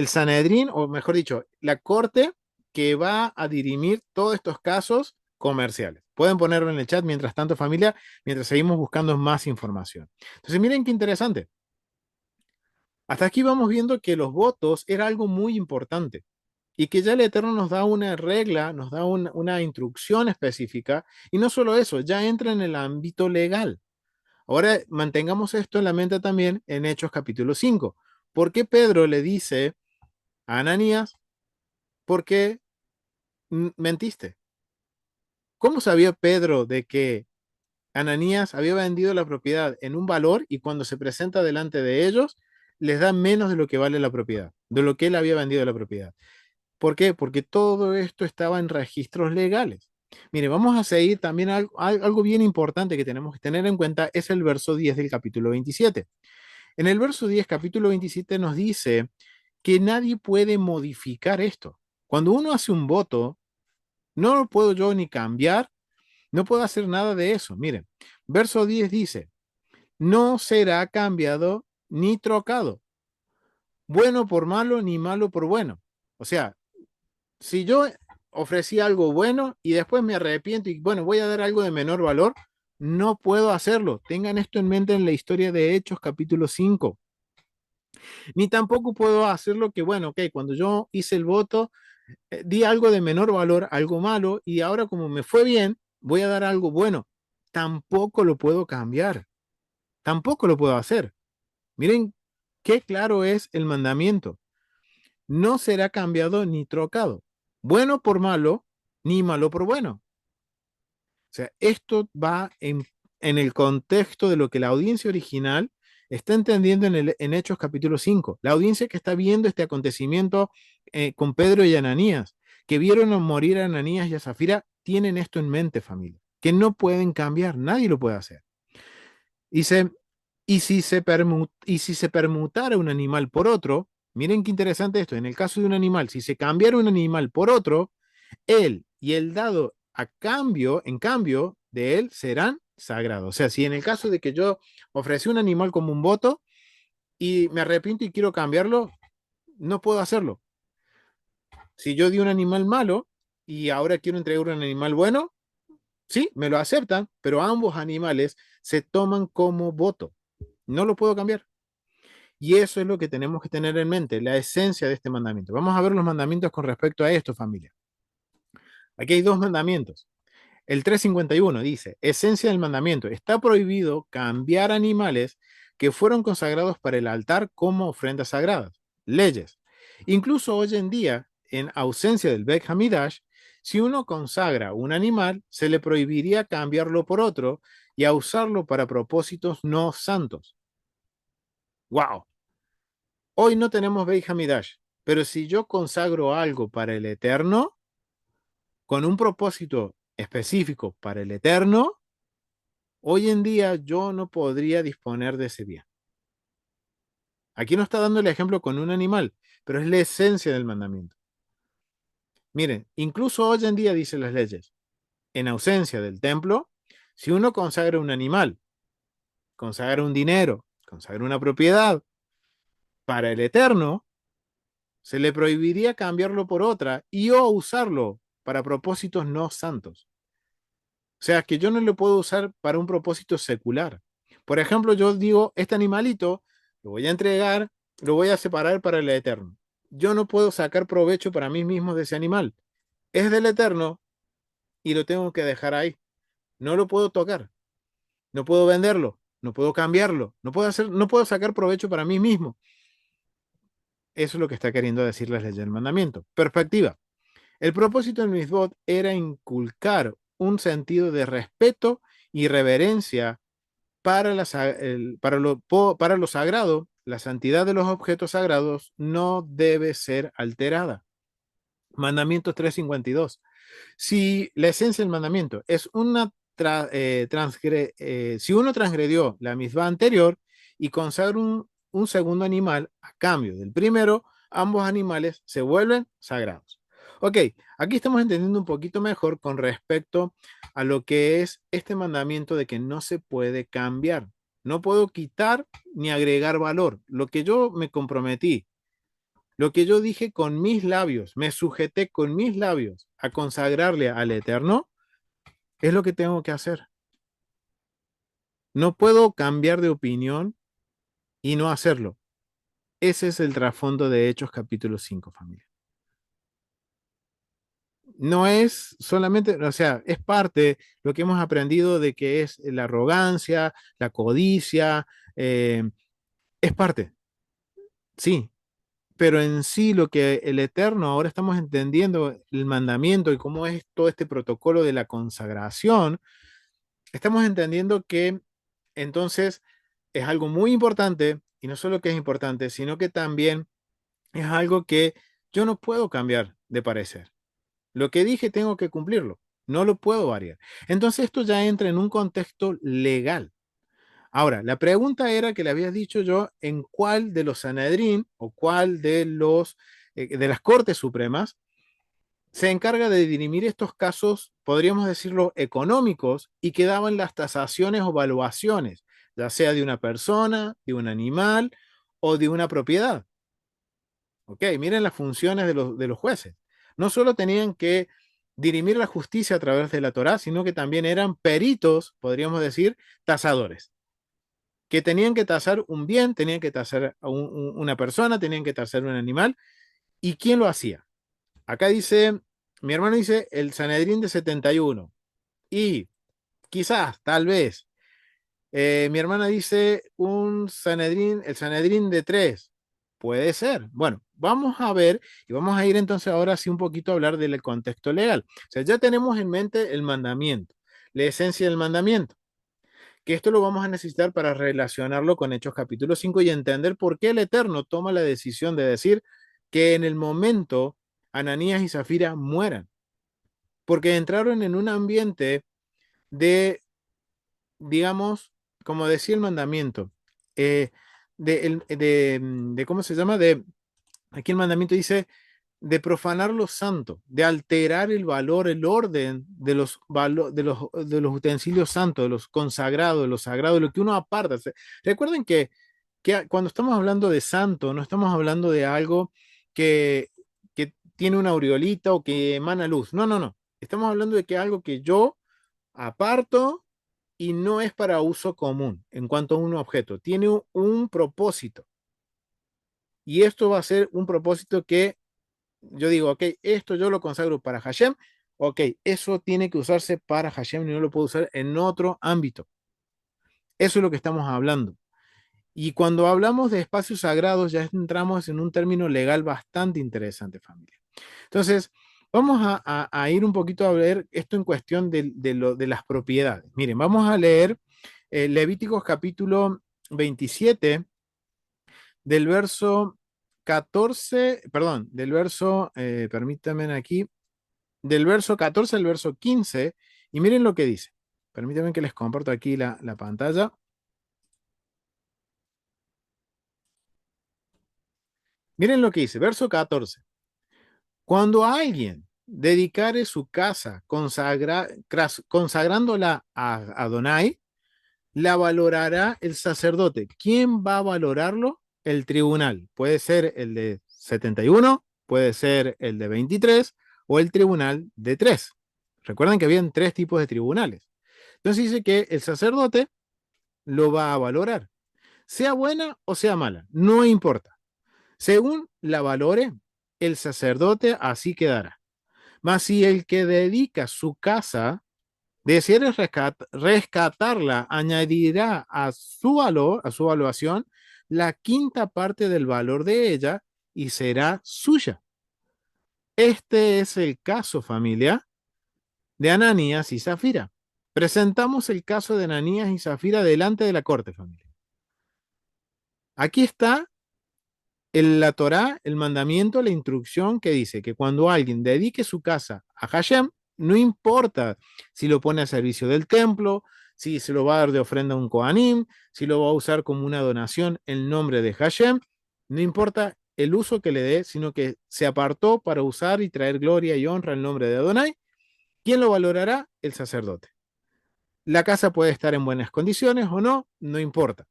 Sanedrín, o mejor dicho, la corte que va a dirimir todos estos casos comerciales. Pueden ponerlo en el chat mientras tanto, familia, mientras seguimos buscando más información. Entonces, miren qué interesante. Hasta aquí vamos viendo que los votos era algo muy importante y que ya el Eterno nos da una regla, nos da una instrucción específica y no solo eso, ya entra en el ámbito legal. Ahora mantengamos esto en la mente también en Hechos capítulo 5. ¿Por qué Pedro le dice a Ananías, por qué mentiste? ¿Cómo sabía Pedro de que Ananías había vendido la propiedad en un valor y cuando se presenta delante de ellos, les da menos de lo que vale la propiedad, de lo que él había vendido la propiedad? ¿Por qué? Porque todo esto estaba en registros legales. Mire, vamos a seguir también algo bien importante que tenemos que tener en cuenta, es el verso 10 del capítulo 27. En el verso 10, capítulo 27, nos dice que nadie puede modificar esto. Cuando uno hace un voto, no lo puedo yo ni cambiar, no puedo hacer nada de eso. Miren, verso 10 dice, no será cambiado ni trocado, bueno por malo ni malo por bueno. O sea, si yo ofrecí algo bueno y después me arrepiento y bueno, voy a dar algo de menor valor, no puedo hacerlo. Tengan esto en mente en la historia de Hechos, capítulo 5. Ni tampoco puedo hacerlo que, bueno, ok, cuando yo hice el voto, di algo de menor valor, algo malo, y ahora como me fue bien, voy a dar algo bueno. Tampoco lo puedo cambiar, tampoco lo puedo hacer. Miren qué claro es el mandamiento. No será cambiado ni trocado. Bueno por malo, ni malo por bueno. O sea, esto va en el contexto de lo que la audiencia original está entendiendo en Hechos capítulo 5. La audiencia que está viendo este acontecimiento con Pedro y Ananías, que vieron morir a Ananías y a Zafira, tienen esto en mente, familia, que no pueden cambiar, nadie lo puede hacer. Dice, y si se permutara un animal por otro, miren qué interesante esto, en el caso de un animal, si se cambiara un animal por otro, él y el dado a cambio, en cambio de él, serán sagrados. O sea, si en el caso de que yo ofrecí un animal como un voto y me arrepiento y quiero cambiarlo, no puedo hacerlo. Si yo di un animal malo y ahora quiero entregar un animal bueno, sí, me lo aceptan, pero ambos animales se toman como voto. No lo puedo cambiar. Y eso es lo que tenemos que tener en mente, la esencia de este mandamiento. Vamos a ver los mandamientos con respecto a esto, familia. Aquí hay dos mandamientos. El 351 dice, esencia del mandamiento, está prohibido cambiar animales que fueron consagrados para el altar como ofrendas sagradas. Leyes. Incluso hoy en día, en ausencia del Beit Hamidash, si uno consagra un animal, se le prohibiría cambiarlo por otro y a usarlo para propósitos no santos. ¡Wow! Hoy no tenemos Beit Hamidash, pero si yo consagro algo para el Eterno, con un propósito específico para el Eterno, hoy en día yo no podría disponer de ese bien. Aquí no está dando el ejemplo con un animal, pero es la esencia del mandamiento. Miren, incluso hoy en día dicen las leyes, en ausencia del templo, si uno consagra un animal, consagra un dinero, consagra una propiedad para el Eterno, se le prohibiría cambiarlo por otra y o usarlo para propósitos no santos. O sea, que yo no lo puedo usar para un propósito secular. Por ejemplo, yo digo, este animalito lo voy a entregar, lo voy a separar para el Eterno. Yo no puedo sacar provecho para mí mismo de ese animal. Es del Eterno y lo tengo que dejar ahí. No lo puedo tocar, no puedo venderlo, no puedo cambiarlo, no puedo sacar provecho para mí mismo. Eso es lo que está queriendo decir la ley del mandamiento. Perspectiva. El propósito del mitzvot era inculcar un sentido de respeto y reverencia para lo sagrado. La santidad de los objetos sagrados no debe ser alterada. Mandamientos 352. Si la esencia del mandamiento es si uno transgredió la misma anterior y consagra un segundo animal a cambio del primero, ambos animales se vuelven sagrados. Ok, aquí estamos entendiendo un poquito mejor con respecto a lo que es este mandamiento de que no se puede cambiar. No puedo quitar ni agregar valor. Lo que yo me comprometí, lo que yo dije con mis labios, me sujeté con mis labios a consagrarle al Eterno, es lo que tengo que hacer. No puedo cambiar de opinión y no hacerlo. Ese es el trasfondo de Hechos capítulo 5, familia. No es solamente, o sea, es parte lo que hemos aprendido de que es la arrogancia, la codicia, es parte, sí, pero en sí lo que el Eterno ahora estamos entendiendo, el mandamiento y cómo es todo este protocolo de la consagración, estamos entendiendo que entonces es algo muy importante y no solo que es importante, sino que también es algo que yo no puedo cambiar de parecer. Lo que dije tengo que cumplirlo, no lo puedo variar. Entonces esto ya entra en un contexto legal. Ahora, la pregunta era que le había dicho yo en cuál de los Sanedrín o cuál de las Cortes Supremas se encarga de dirimir estos casos, podríamos decirlo, económicos, y que daban las tasaciones o valuaciones, ya sea de una persona, de un animal o de una propiedad. Ok, miren las funciones de los jueces. No solo tenían que dirimir la justicia a través de la Torá, sino que también eran peritos, podríamos decir, tasadores, que tenían que tasar un bien, tenían que tasar a una persona, tenían que tasar un animal. ¿Y quién lo hacía? Acá dice, mi hermano dice el Sanedrín de 71. Y quizás, tal vez, mi hermana dice el Sanedrín de 3. Puede ser. Bueno, vamos a ver y vamos a ir entonces ahora sí un poquito a hablar del contexto legal. O sea, ya tenemos en mente el mandamiento, la esencia del mandamiento, que esto lo vamos a necesitar para relacionarlo con Hechos capítulo 5 y entender por qué el Eterno toma la decisión de decir que en el momento Ananías y Zafira mueran, porque entraron en un ambiente de, digamos, como decía el mandamiento, ¿cómo se llama? Aquí el mandamiento dice, de profanar lo santo, de alterar el valor, el orden de los utensilios santos, de los consagrados, de los sagrados, de lo que uno aparta. Recuerden que cuando estamos hablando de santo, no estamos hablando de algo que tiene una aureolita o que emana luz. No, no, no. Estamos hablando de que algo que yo aparto y no es para uso común en cuanto a un objeto. Tiene un propósito. Y esto va a ser un propósito que yo digo, ok, esto yo lo consagro para Hashem, ok, eso tiene que usarse para Hashem y no lo puedo usar en otro ámbito. Eso es lo que estamos hablando. Y cuando hablamos de espacios sagrados, ya entramos en un término legal bastante interesante, familia. Entonces, vamos a ir un poquito a ver esto en cuestión de las propiedades. Miren, vamos a leer Levíticos capítulo 27 del verso 14, perdón, del verso, permítanme aquí, del verso 14 al verso 15, y miren lo que dice. Permítanme que les comparto aquí la pantalla. Miren lo que dice, verso 14. Cuando alguien dedicare su casa consagrándola a Adonai, la valorará el sacerdote. ¿Quién va a valorarlo? El tribunal. Puede ser el de 71, puede ser el de 23 o el tribunal de 3. Recuerden que habían 3 tipos de tribunales. Entonces dice que el sacerdote lo va a valorar. Sea buena o sea mala, no importa. Según la valore, el sacerdote así quedará. Mas si el que dedica su casa decidiere rescatarla, añadirá a su valor, a su valuación, la quinta parte del valor de ella y será suya. Este es el caso, familia, de Ananías y Zafira. Presentamos el caso de Ananías y Zafira delante de la corte, familia. Aquí está la Torá, el mandamiento, la instrucción que dice que cuando alguien dedique su casa a Hashem, no importa si lo pone a servicio del templo, si se lo va a dar de ofrenda a un Kohanim, si lo va a usar como una donación en nombre de Hashem, no importa el uso que le dé, sino que se apartó para usar y traer gloria y honra al nombre de Adonai. ¿Quién lo valorará? El sacerdote. La casa puede estar en buenas condiciones o no, no importa.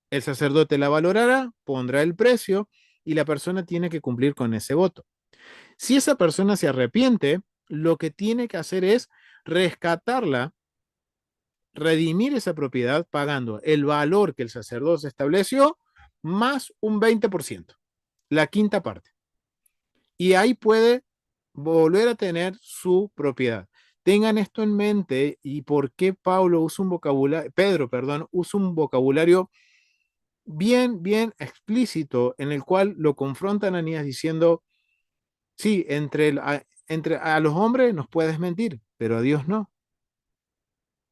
El sacerdote la valorará, pondrá el precio y la persona tiene que cumplir con ese voto. Si esa persona se arrepiente, lo que tiene que hacer es rescatarla, redimir esa propiedad pagando el valor que el sacerdote estableció más un 20%, la quinta parte. Y ahí puede volver a tener su propiedad. Tengan esto en mente y por qué Pablo usa un vocabulario, Pedro, perdón, usa un vocabulario bien explícito en el cual lo confronta Ananías diciendo, sí, entre a los hombres nos puedes mentir, pero a Dios no.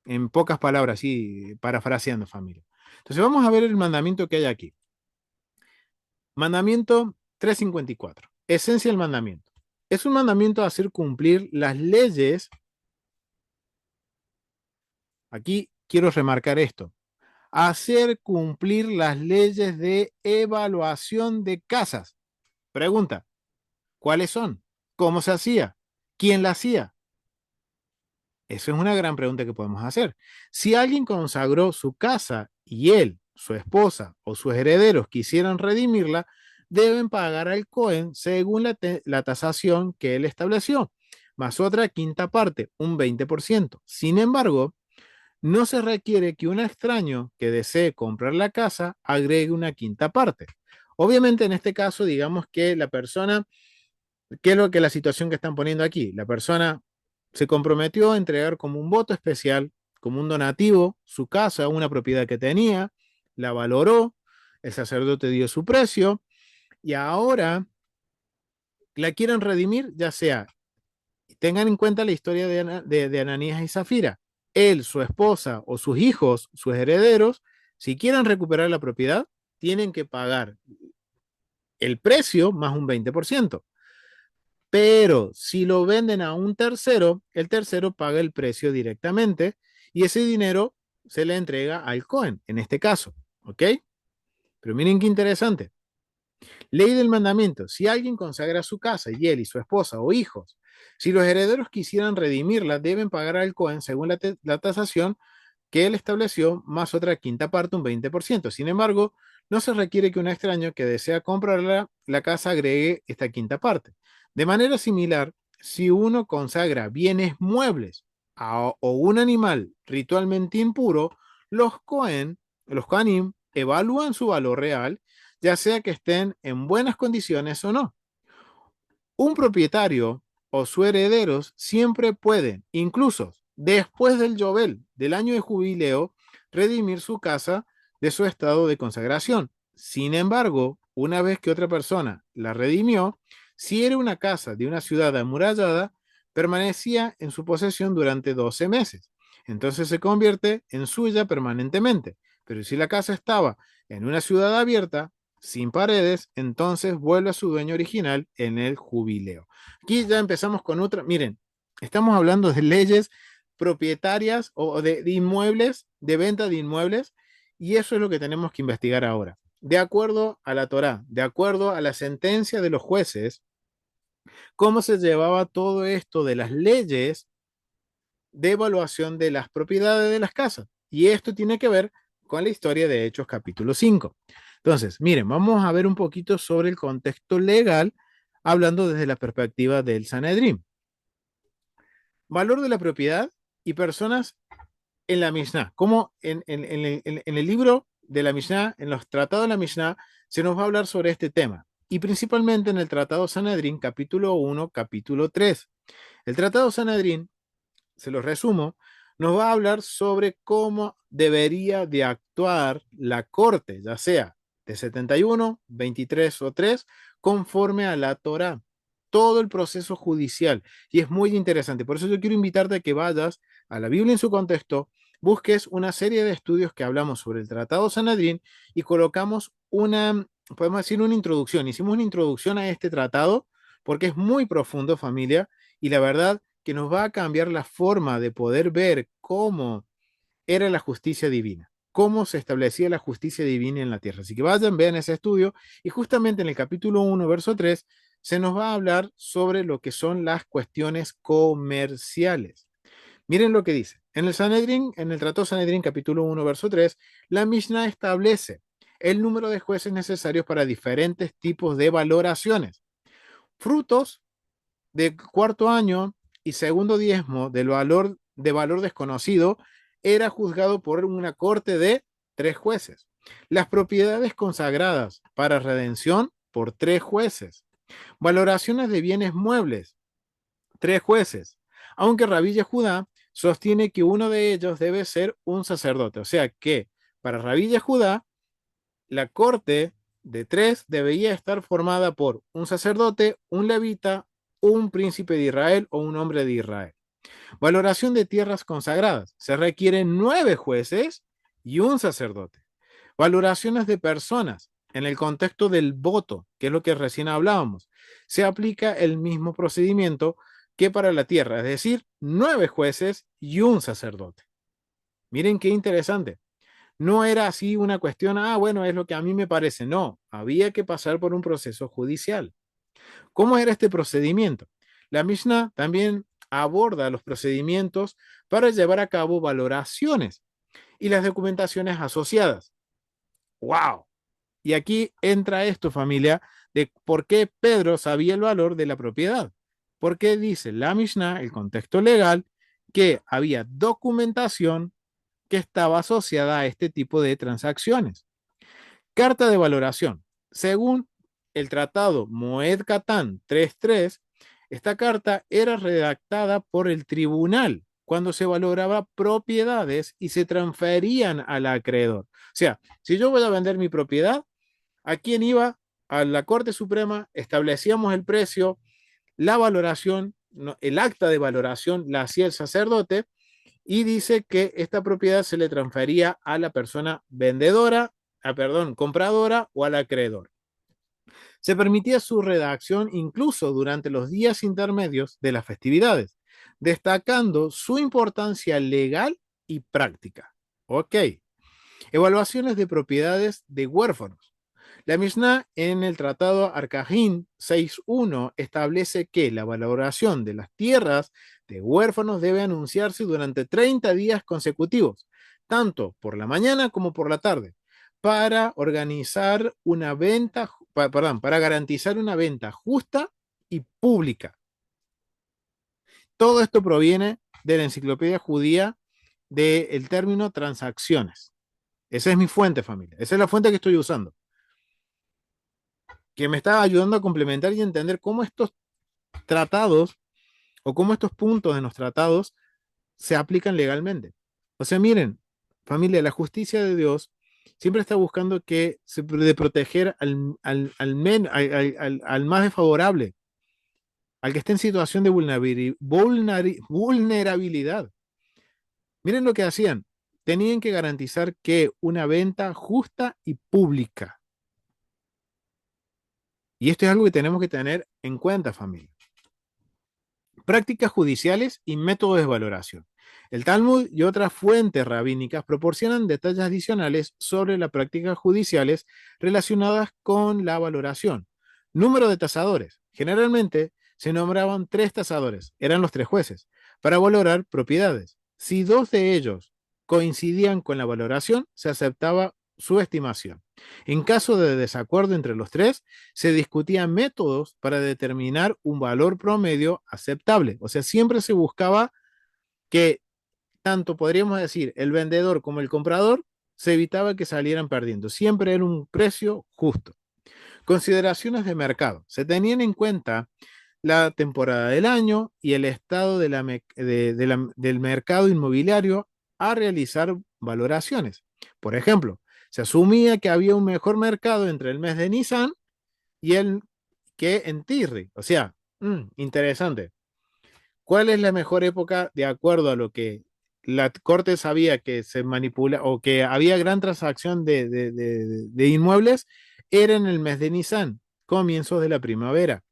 En pocas palabras, sí, parafraseando, familia. Entonces vamos a ver el mandamiento que hay aquí. Mandamiento 354. Esencia del mandamiento. Es un mandamiento a hacer cumplir las leyes. Aquí quiero remarcar esto. Hacer cumplir las leyes de evaluación de casas. Pregunta, ¿cuáles son? ¿Cómo se hacía? ¿Quién la hacía? Eso es una gran pregunta que podemos hacer. Si alguien consagró su casa y él, su esposa o sus herederos quisieran redimirla, deben pagar al Cohen según la tasación que él estableció, más otra quinta parte, un 20%. Sin embargo, no se requiere que un extraño que desee comprar la casa agregue una quinta parte. Obviamente, en este caso, digamos que la persona, ¿qué es lo que la situación que están poniendo aquí? La persona se comprometió a entregar como un voto especial, como un donativo, su casa, una propiedad que tenía, la valoró, el sacerdote dio su precio y ahora la quieren redimir, ya sea, tengan en cuenta la historia de Ananías y Zafira, él, su esposa o sus hijos, sus herederos, si quieren recuperar la propiedad, tienen que pagar el precio más un 20%. Pero si lo venden a un tercero, el tercero paga el precio directamente y ese dinero se le entrega al Cohen, en este caso. ¿Ok? Pero miren qué interesante. Ley del mandamiento. Si alguien consagra su casa y él y su esposa o hijos, si los herederos quisieran redimirla, deben pagar al Cohen según la tasación que él estableció, más otra quinta parte, un 20%. Sin embargo, no se requiere que un extraño que desea comprar la casa agregue esta quinta parte. De manera similar, si uno consagra bienes muebles o un animal ritualmente impuro, los Kohanim, evalúan su valor real, ya sea que estén en buenas condiciones o no. Un propietario o sus herederos siempre pueden, incluso después del Yobel, del año de jubileo, redimir su casa de su estado de consagración. Sin embargo, una vez que otra persona la redimió, Si era una casa de una ciudad amurallada, permanecía en su posesión durante 12 meses. Entonces se convierte en suya permanentemente. Pero si la casa estaba en una ciudad abierta, sin paredes, entonces vuelve a su dueño original en el jubileo. Aquí ya empezamos con otra. Miren, estamos hablando de leyes propietarias o de inmuebles, de venta de inmuebles, y eso es lo que tenemos que investigar ahora. De acuerdo a la Torá, de acuerdo a la sentencia de los jueces, cómo se llevaba todo esto de las leyes de evaluación de las propiedades de las casas. Y esto tiene que ver con la historia de Hechos capítulo 5. Entonces, miren, vamos a ver un poquito sobre el contexto legal, hablando desde la perspectiva del Sanedrín. Valor de la propiedad y personas en la Mishnah. Como en el libro de la Mishnah, en los tratados de la Mishnah, se nos va a hablar sobre este tema. Y principalmente en el Tratado Sanedrín, capítulo 1, capítulo 3. El Tratado Sanedrín, se lo resumo, nos va a hablar sobre cómo debería de actuar la corte, ya sea de 71, 23 o 3, conforme a la Torá. Todo el proceso judicial. Y es muy interesante. Por eso yo quiero invitarte a que vayas a la Biblia en su contexto, busques una serie de estudios que hablamos sobre el Tratado Sanedrín y colocamos una, podemos decir, una introducción. Hicimos una introducción a este tratado porque es muy profundo, familia, y la verdad que nos va a cambiar la forma de poder ver cómo era la justicia divina, cómo se establecía la justicia divina en la tierra. Así que vayan, vean ese estudio y justamente en el capítulo 1, verso 3, se nos va a hablar sobre lo que son las cuestiones comerciales. Miren lo que dice. En el Sanedrín, en el Tratado Sanedrín, capítulo 1, verso 3, la Mishnah establece el número de jueces necesarios para diferentes tipos de valoraciones. Frutos de cuarto año y segundo diezmo de valor desconocido era juzgado por una corte de 3 jueces. Las propiedades consagradas para redención por 3 jueces. Valoraciones de bienes muebles, 3 jueces. Aunque Rabí Yehudá sostiene que uno de ellos debe ser un sacerdote. O sea que para Rabí Yehudá, la corte de 3 debía estar formada por un sacerdote, un levita, un príncipe de Israel o un hombre de Israel. Valoración de tierras consagradas. Se requieren 9 jueces y un sacerdote. Valoraciones de personas. En el contexto del voto, que es lo que recién hablábamos, se aplica el mismo procedimiento que para la tierra, es decir, 9 jueces y un sacerdote. Miren qué interesante. No era así una cuestión, bueno, es lo que a mí me parece. No, había que pasar por un proceso judicial. ¿Cómo era este procedimiento? La Mishnah también aborda los procedimientos para llevar a cabo valoraciones y las documentaciones asociadas. ¡Wow! Y aquí entra esto, familia, de por qué Pedro sabía el valor de la propiedad. Porque dice la Mishnah, el contexto legal, que había documentación que estaba asociada a este tipo de transacciones. Carta de valoración. Según el tratado Moed Catán 3.3, esta carta era redactada por el tribunal cuando se valoraba propiedades y se transferían al acreedor. O sea, si yo voy a vender mi propiedad, ¿a quién iba? A la Corte Suprema, establecíamos el precio, la valoración, no, el acta de valoración la hacía el sacerdote y dice que esta propiedad se le transfería a la persona vendedora, compradora o al acreedor. Se permitía su redacción incluso durante los días intermedios de las festividades, destacando su importancia legal y práctica. Ok. Evaluaciones de propiedades de huérfanos. La Mishnah en el Tratado Arcajín 6.1 establece que la valoración de las tierras de huérfanos debe anunciarse durante 30 días consecutivos, tanto por la mañana como por la tarde, para organizar una venta, para garantizar una venta justa y pública. Todo esto proviene de la enciclopedia judía del término transacciones. Esa es mi fuente, familia. Esa es la fuente que estoy usando, que me está ayudando a complementar y entender cómo estos tratados o cómo estos puntos de los tratados se aplican legalmente. O sea, miren, familia, la justicia de Dios siempre está buscando de proteger al más desfavorable. al que esté en situación de vulnerabilidad. Miren lo que hacían. Tenían que garantizar que una venta justa y pública. Y esto es algo que tenemos que tener en cuenta, familia. Prácticas judiciales y métodos de valoración. El Talmud y otras fuentes rabínicas proporcionan detalles adicionales sobre las prácticas judiciales relacionadas con la valoración. Número de tasadores. Generalmente se nombraban 3 tasadores, eran los 3 jueces, para valorar propiedades. Si 2 de ellos coincidían con la valoración, se aceptaba su estimación. En caso de desacuerdo entre los 3, se discutían métodos para determinar un valor promedio aceptable. O sea, siempre se buscaba que tanto podríamos decir el vendedor como el comprador se evitaba que salieran perdiendo. Siempre era un precio justo. Consideraciones de mercado. Se tenían en cuenta la temporada del año y el estado del mercado inmobiliario a realizar valoraciones. Por ejemplo, se asumía que había un mejor mercado entre el mes de Nisan y el que en Tirri. O sea, interesante. ¿Cuál es la mejor época de acuerdo a lo que la corte sabía que se manipula o que había gran transacción de inmuebles? Era en el mes de Nisan, comienzos de la primavera,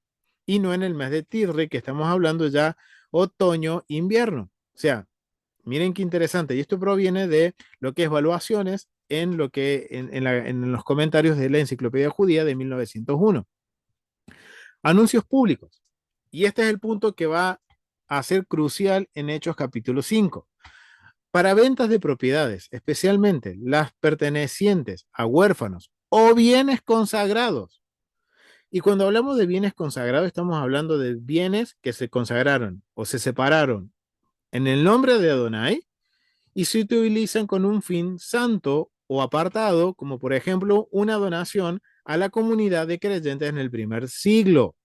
y no en el mes de Tirri, que estamos hablando ya otoño, invierno. O sea, miren qué interesante. Y esto proviene de lo que es evaluaciones en, lo que, en los comentarios de la Enciclopedia Judía de 1901. Anuncios públicos. Y este es el punto que va a ser crucial en Hechos capítulo 5. Para ventas de propiedades, especialmente las pertenecientes a huérfanos o bienes consagrados. Y cuando hablamos de bienes consagrados, estamos hablando de bienes que se consagraron o se separaron en el nombre de Adonai y se utilizan con un fin santo o apartado, como por ejemplo una donación a la comunidad de creyentes en el primer siglo.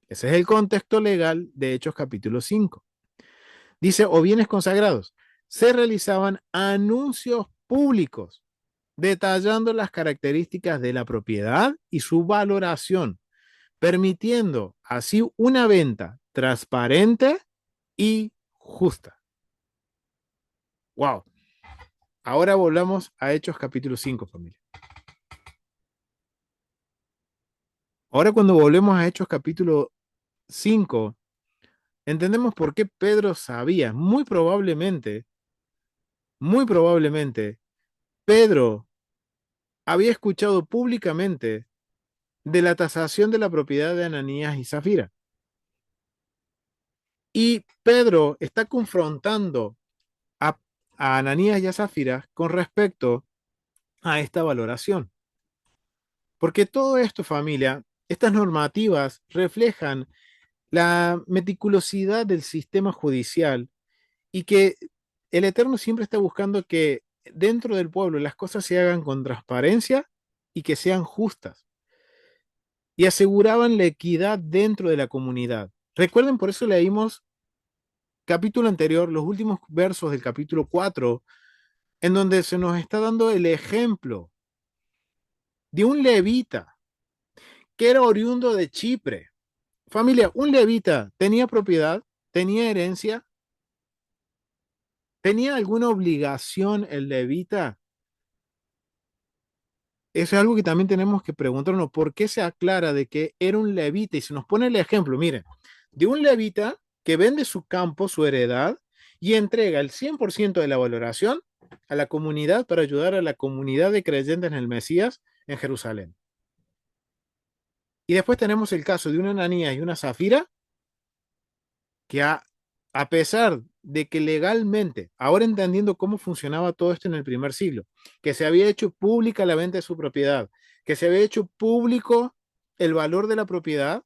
Ese es el contexto legal de Hechos capítulo 5. Dice, o bienes consagrados, se realizaban anuncios públicos detallando las características de la propiedad y su valoración, permitiendo así una venta transparente y justa. Wow. Ahora volvamos a Hechos capítulo 5, familia. Ahora cuando volvemos a Hechos capítulo 5, entendemos por qué Pedro sabía, muy probablemente, Pedro había escuchado públicamente de la tasación de la propiedad de Ananías y Zafira. Y Pedro está confrontando a, a Ananías y a Zafira con respecto a esta valoración. Porque todo esto, familia, estas normativas reflejan la meticulosidad del sistema judicial y que el Eterno siempre está buscando que dentro del pueblo las cosas se hagan con transparencia y que sean justas. Y aseguraban la equidad dentro de la comunidad. Recuerden, por eso leímos capítulo anterior, los últimos versos del capítulo 4, en donde se nos está dando el ejemplo de un levita que era oriundo de Chipre. Familia, un levita tenía propiedad, tenía herencia, tenía alguna obligación el levita. Eso es algo que también tenemos que preguntarnos, ¿por qué se aclara de que era un levita? Y se nos pone el ejemplo, miren, de un levita que vende su campo, su heredad, y entrega el 100% de la valoración a la comunidad para ayudar a la comunidad de creyentes en el Mesías en Jerusalén. Y después tenemos el caso de una Ananías y una Zafira que a pesar de que legalmente, ahora entendiendo cómo funcionaba todo esto en el primer siglo, que se había hecho pública la venta de su propiedad, que se había hecho público el valor de la propiedad,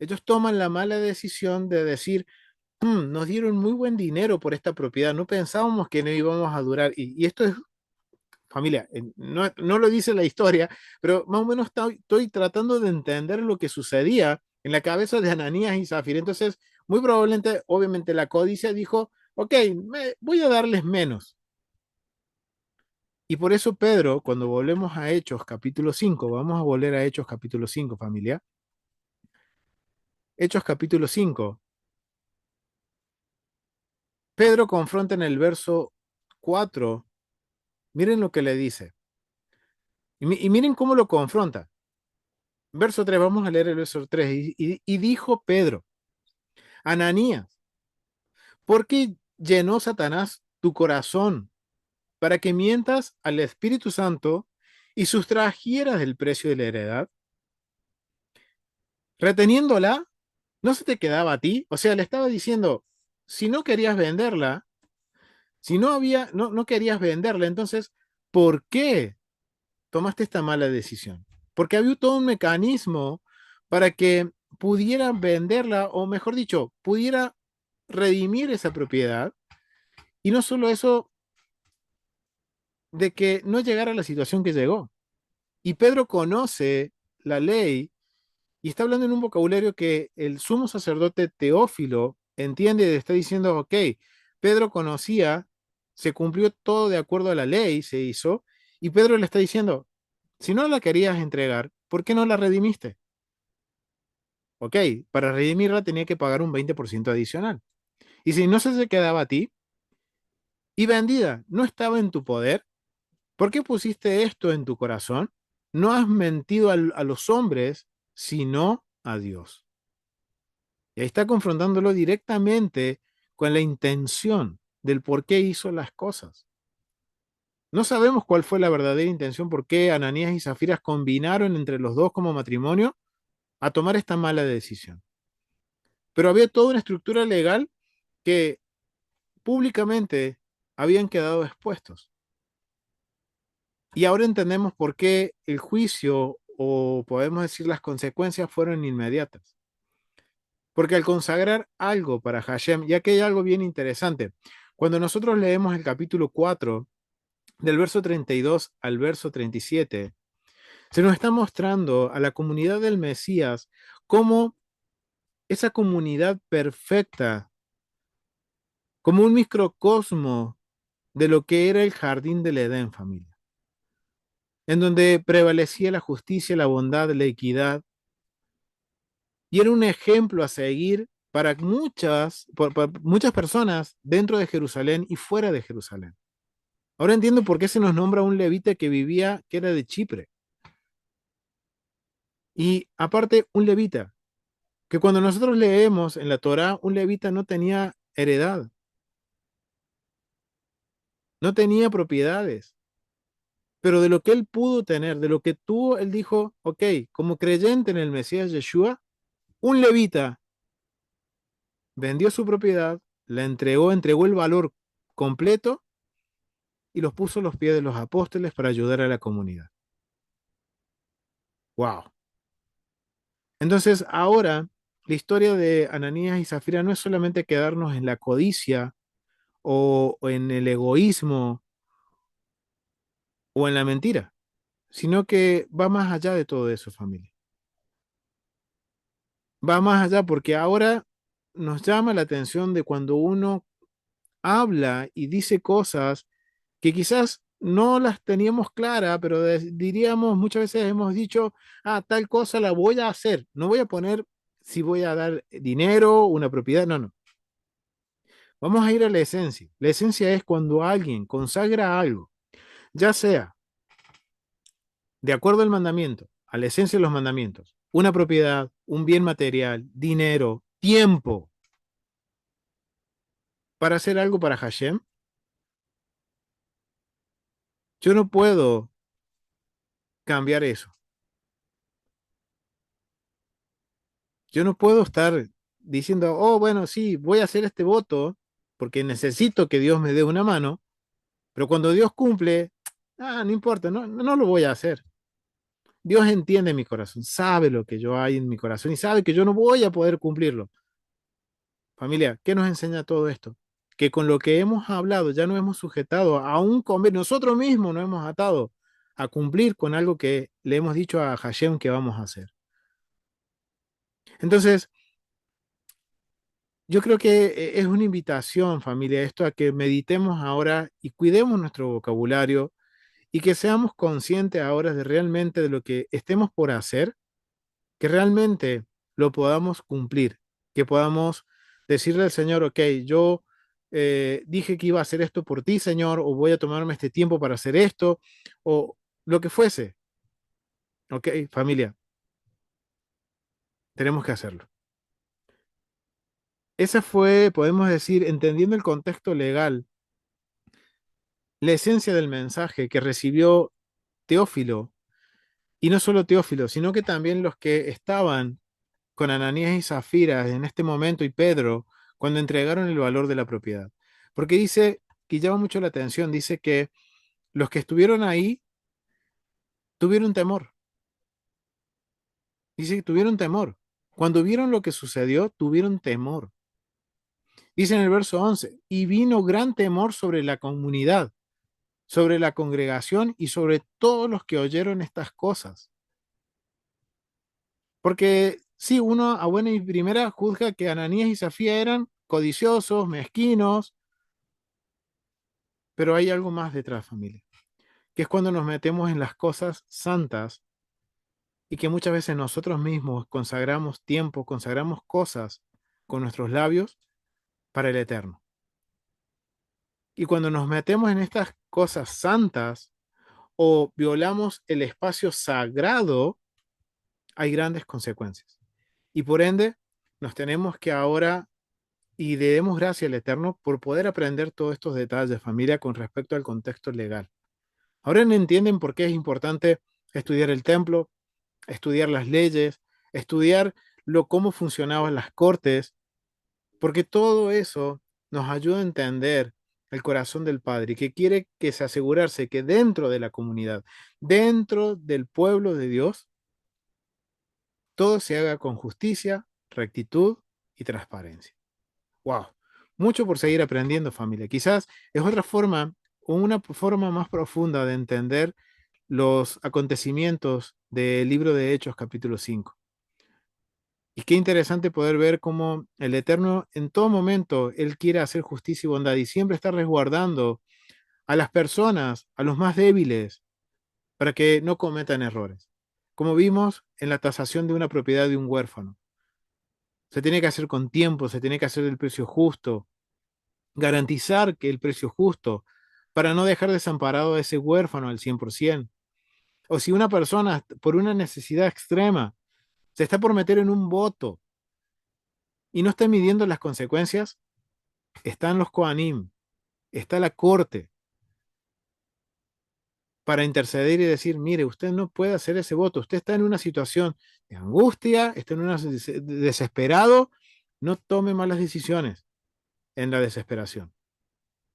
ellos toman la mala decisión de decir, nos dieron muy buen dinero por esta propiedad, no pensábamos que no íbamos a durar. Y esto es, familia, no lo dice la historia, pero más o menos estoy tratando de entender lo que sucedía en la cabeza de Ananías y Zafira. Entonces, muy probablemente, obviamente, la codicia dijo, ok, voy a darles menos. Y por eso Pedro, cuando volvemos a Hechos capítulo 5, vamos a volver a Hechos capítulo 5, familia, Hechos capítulo 5. Pedro confronta en el verso 4. Miren lo que le dice. Y miren cómo lo confronta. Verso 3, vamos a leer el verso 3. Y dijo Pedro, Ananías, ¿por qué llenó Satanás tu corazón para que mientas al Espíritu Santo y sustrajeras el precio de la heredad? Reteniéndola, ¿no se te quedaba a ti? O sea, le estaba diciendo, si no querías venderla, si no querías venderla, entonces, ¿por qué tomaste esta mala decisión? Porque había todo un mecanismo para que pudiera venderla, o mejor dicho, pudiera redimir esa propiedad. Y no solo eso, de que no llegara a la situación que llegó. Y Pedro conoce la ley y está hablando en un vocabulario que el sumo sacerdote Teófilo entiende y está diciendo, ok, Pedro conocía, se cumplió todo de acuerdo a la ley, se hizo, y Pedro le está diciendo, si no la querías entregar, ¿por qué no la redimiste? Ok, para redimirla tenía que pagar un 20% adicional. Y si no se quedaba a ti y vendida, no estaba en tu poder, ¿por qué pusiste esto en tu corazón? No has mentido a los hombres, sino a Dios. Y ahí está confrontándolo directamente con la intención del por qué hizo las cosas. No sabemos cuál fue la verdadera intención, por qué Ananías y Zafiras combinaron entre los dos como matrimonio a tomar esta mala decisión. Pero había toda una estructura legal que públicamente habían quedado expuestos. Y ahora entendemos por qué el juicio, o podemos decir las consecuencias, fueron inmediatas. Porque al consagrar algo para Hashem, ya que hay algo bien interesante, cuando nosotros leemos el capítulo 4, del verso 32 al verso 37, se nos está mostrando a la comunidad del Mesías como esa comunidad perfecta, como un microcosmo de lo que era el jardín del Edén, familia, en donde prevalecía la justicia, la bondad, la equidad, y era un ejemplo a seguir para muchas personas dentro de Jerusalén y fuera de Jerusalén. Ahora entiendo por qué se nos nombra un levita que vivía, que era de Chipre. Y aparte, un levita, que cuando nosotros leemos en la Torá, un levita no tenía heredad, no tenía propiedades, pero de lo que él pudo tener, de lo que tuvo, él dijo, ok, como creyente en el Mesías Yeshua, un levita vendió su propiedad, la entregó el valor completo y los puso a los pies de los apóstoles para ayudar a la comunidad. Wow. Entonces, ahora la historia de Ananías y Zafira no es solamente quedarnos en la codicia o en el egoísmo o en la mentira, sino que va más allá de todo eso, familia. Va más allá porque ahora nos llama la atención de cuando uno habla y dice cosas que quizás no las teníamos claras, pero diríamos, muchas veces hemos dicho, tal cosa la voy a hacer, no voy a poner si voy a dar dinero, una propiedad, no, no. Vamos a ir a la esencia. La esencia es cuando alguien consagra algo, ya sea de acuerdo al mandamiento, a la esencia de los mandamientos, una propiedad, un bien material, dinero, tiempo, para hacer algo para Hashem, yo no puedo cambiar eso. Yo no puedo estar diciendo, oh, bueno, sí, voy a hacer este voto porque necesito que Dios me dé una mano, pero cuando Dios cumple, no importa, no lo voy a hacer. Dios entiende mi corazón, sabe lo que yo hay en mi corazón y sabe que yo no voy a poder cumplirlo. Familia, ¿qué nos enseña todo esto? Que con lo que hemos hablado ya nos hemos sujetado a un convenio, nosotros mismos nos hemos atado a cumplir con algo que le hemos dicho a Hashem que vamos a hacer. Entonces, yo creo que es una invitación, familia, esto a que meditemos ahora y cuidemos nuestro vocabulario y que seamos conscientes ahora de realmente de lo que estemos por hacer, que realmente lo podamos cumplir, que podamos decirle al Señor, ok, yo dije que iba a hacer esto por ti, Señor, o voy a tomarme este tiempo para hacer esto, o lo que fuese. Ok, familia, tenemos que hacerlo. Esa fue, podemos decir, entendiendo el contexto legal, la esencia del mensaje que recibió Teófilo, y no solo Teófilo, sino que también los que estaban con Ananías y Zafira en este momento y Pedro cuando entregaron el valor de la propiedad. Porque dice, que llama mucho la atención, dice que los que estuvieron ahí tuvieron temor. Dice que tuvieron temor. Cuando vieron lo que sucedió, tuvieron temor. Dice en el verso 11, y vino gran temor sobre la comunidad, sobre la congregación y sobre todos los que oyeron estas cosas. Porque sí, uno a buena y primera juzga que Ananías y Zafira eran codiciosos, mezquinos, pero hay algo más detrás, familia, que es cuando nos metemos en las cosas santas y que muchas veces nosotros mismos consagramos tiempo, consagramos cosas con nuestros labios para el eterno. Y cuando nos metemos en estas cosas santas o violamos el espacio sagrado, hay grandes consecuencias. Y por ende, nos tenemos que ahora y le demos gracias al Eterno por poder aprender todos estos detalles de familia con respecto al contexto legal. Ahora entienden por qué es importante estudiar el templo, estudiar las leyes, estudiar cómo funcionaban las cortes, porque todo eso nos ayuda a entender el corazón del Padre y que quiere que se asegurarse que dentro de la comunidad, dentro del pueblo de Dios, todo se haga con justicia, rectitud y transparencia. Wow, mucho por seguir aprendiendo, familia. Quizás es otra forma o una forma más profunda de entender los acontecimientos del libro de Hechos, capítulo 5. Y qué interesante poder ver cómo el Eterno en todo momento, Él quiere hacer justicia y bondad y siempre está resguardando a las personas, a los más débiles, para que no cometan errores. Como vimos en la tasación de una propiedad de un huérfano. Se tiene que hacer con tiempo, se tiene que hacer el precio justo, garantizar que el precio justo, para no dejar desamparado a ese huérfano al 100%. O si una persona, por una necesidad extrema, se está por meter en un voto y no está midiendo las consecuencias, están los Kohanim, está la corte para interceder y decir, mire, usted no puede hacer ese voto, usted está en una situación de angustia, está en una desesperado, no tome malas decisiones en la desesperación.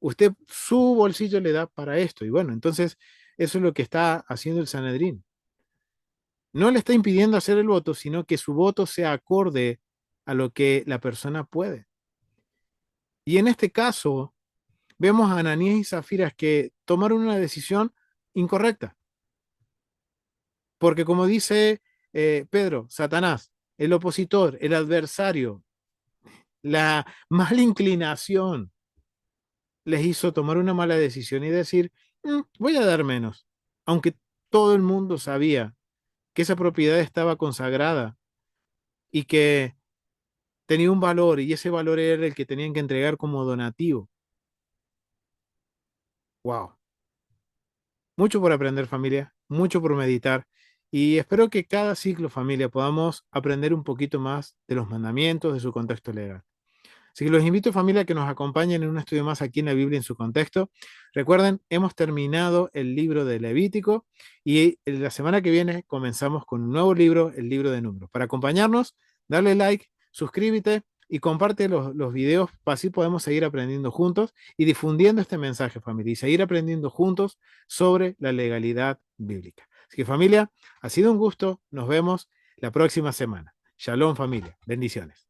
Usted su bolsillo le da para esto y bueno, entonces eso es lo que está haciendo el Sanedrín. No le está impidiendo hacer el voto, sino que su voto sea acorde a lo que la persona puede. Y en este caso, vemos a Ananías y Zafiras que tomaron una decisión incorrecta. Porque como dice Pedro, Satanás, el opositor, el adversario, la mala inclinación les hizo tomar una mala decisión y decir, voy a dar menos. Aunque todo el mundo sabía que esa propiedad estaba consagrada y que tenía un valor y ese valor era el que tenían que entregar como donativo. Wow. Mucho por aprender, familia, mucho por meditar y espero que cada ciclo, familia, podamos aprender un poquito más de los mandamientos, de su contexto legal. Así que los invito, familia, a que nos acompañen en un estudio más aquí en la Biblia en su contexto. Recuerden, hemos terminado el libro de Levítico y la semana que viene comenzamos con un nuevo libro, el libro de Números. Para acompañarnos, dale like, suscríbete y comparte los videos, así podemos seguir aprendiendo juntos y difundiendo este mensaje, familia, y seguir aprendiendo juntos sobre la legalidad bíblica. Así que, familia, ha sido un gusto. Nos vemos la próxima semana. Shalom, familia. Bendiciones.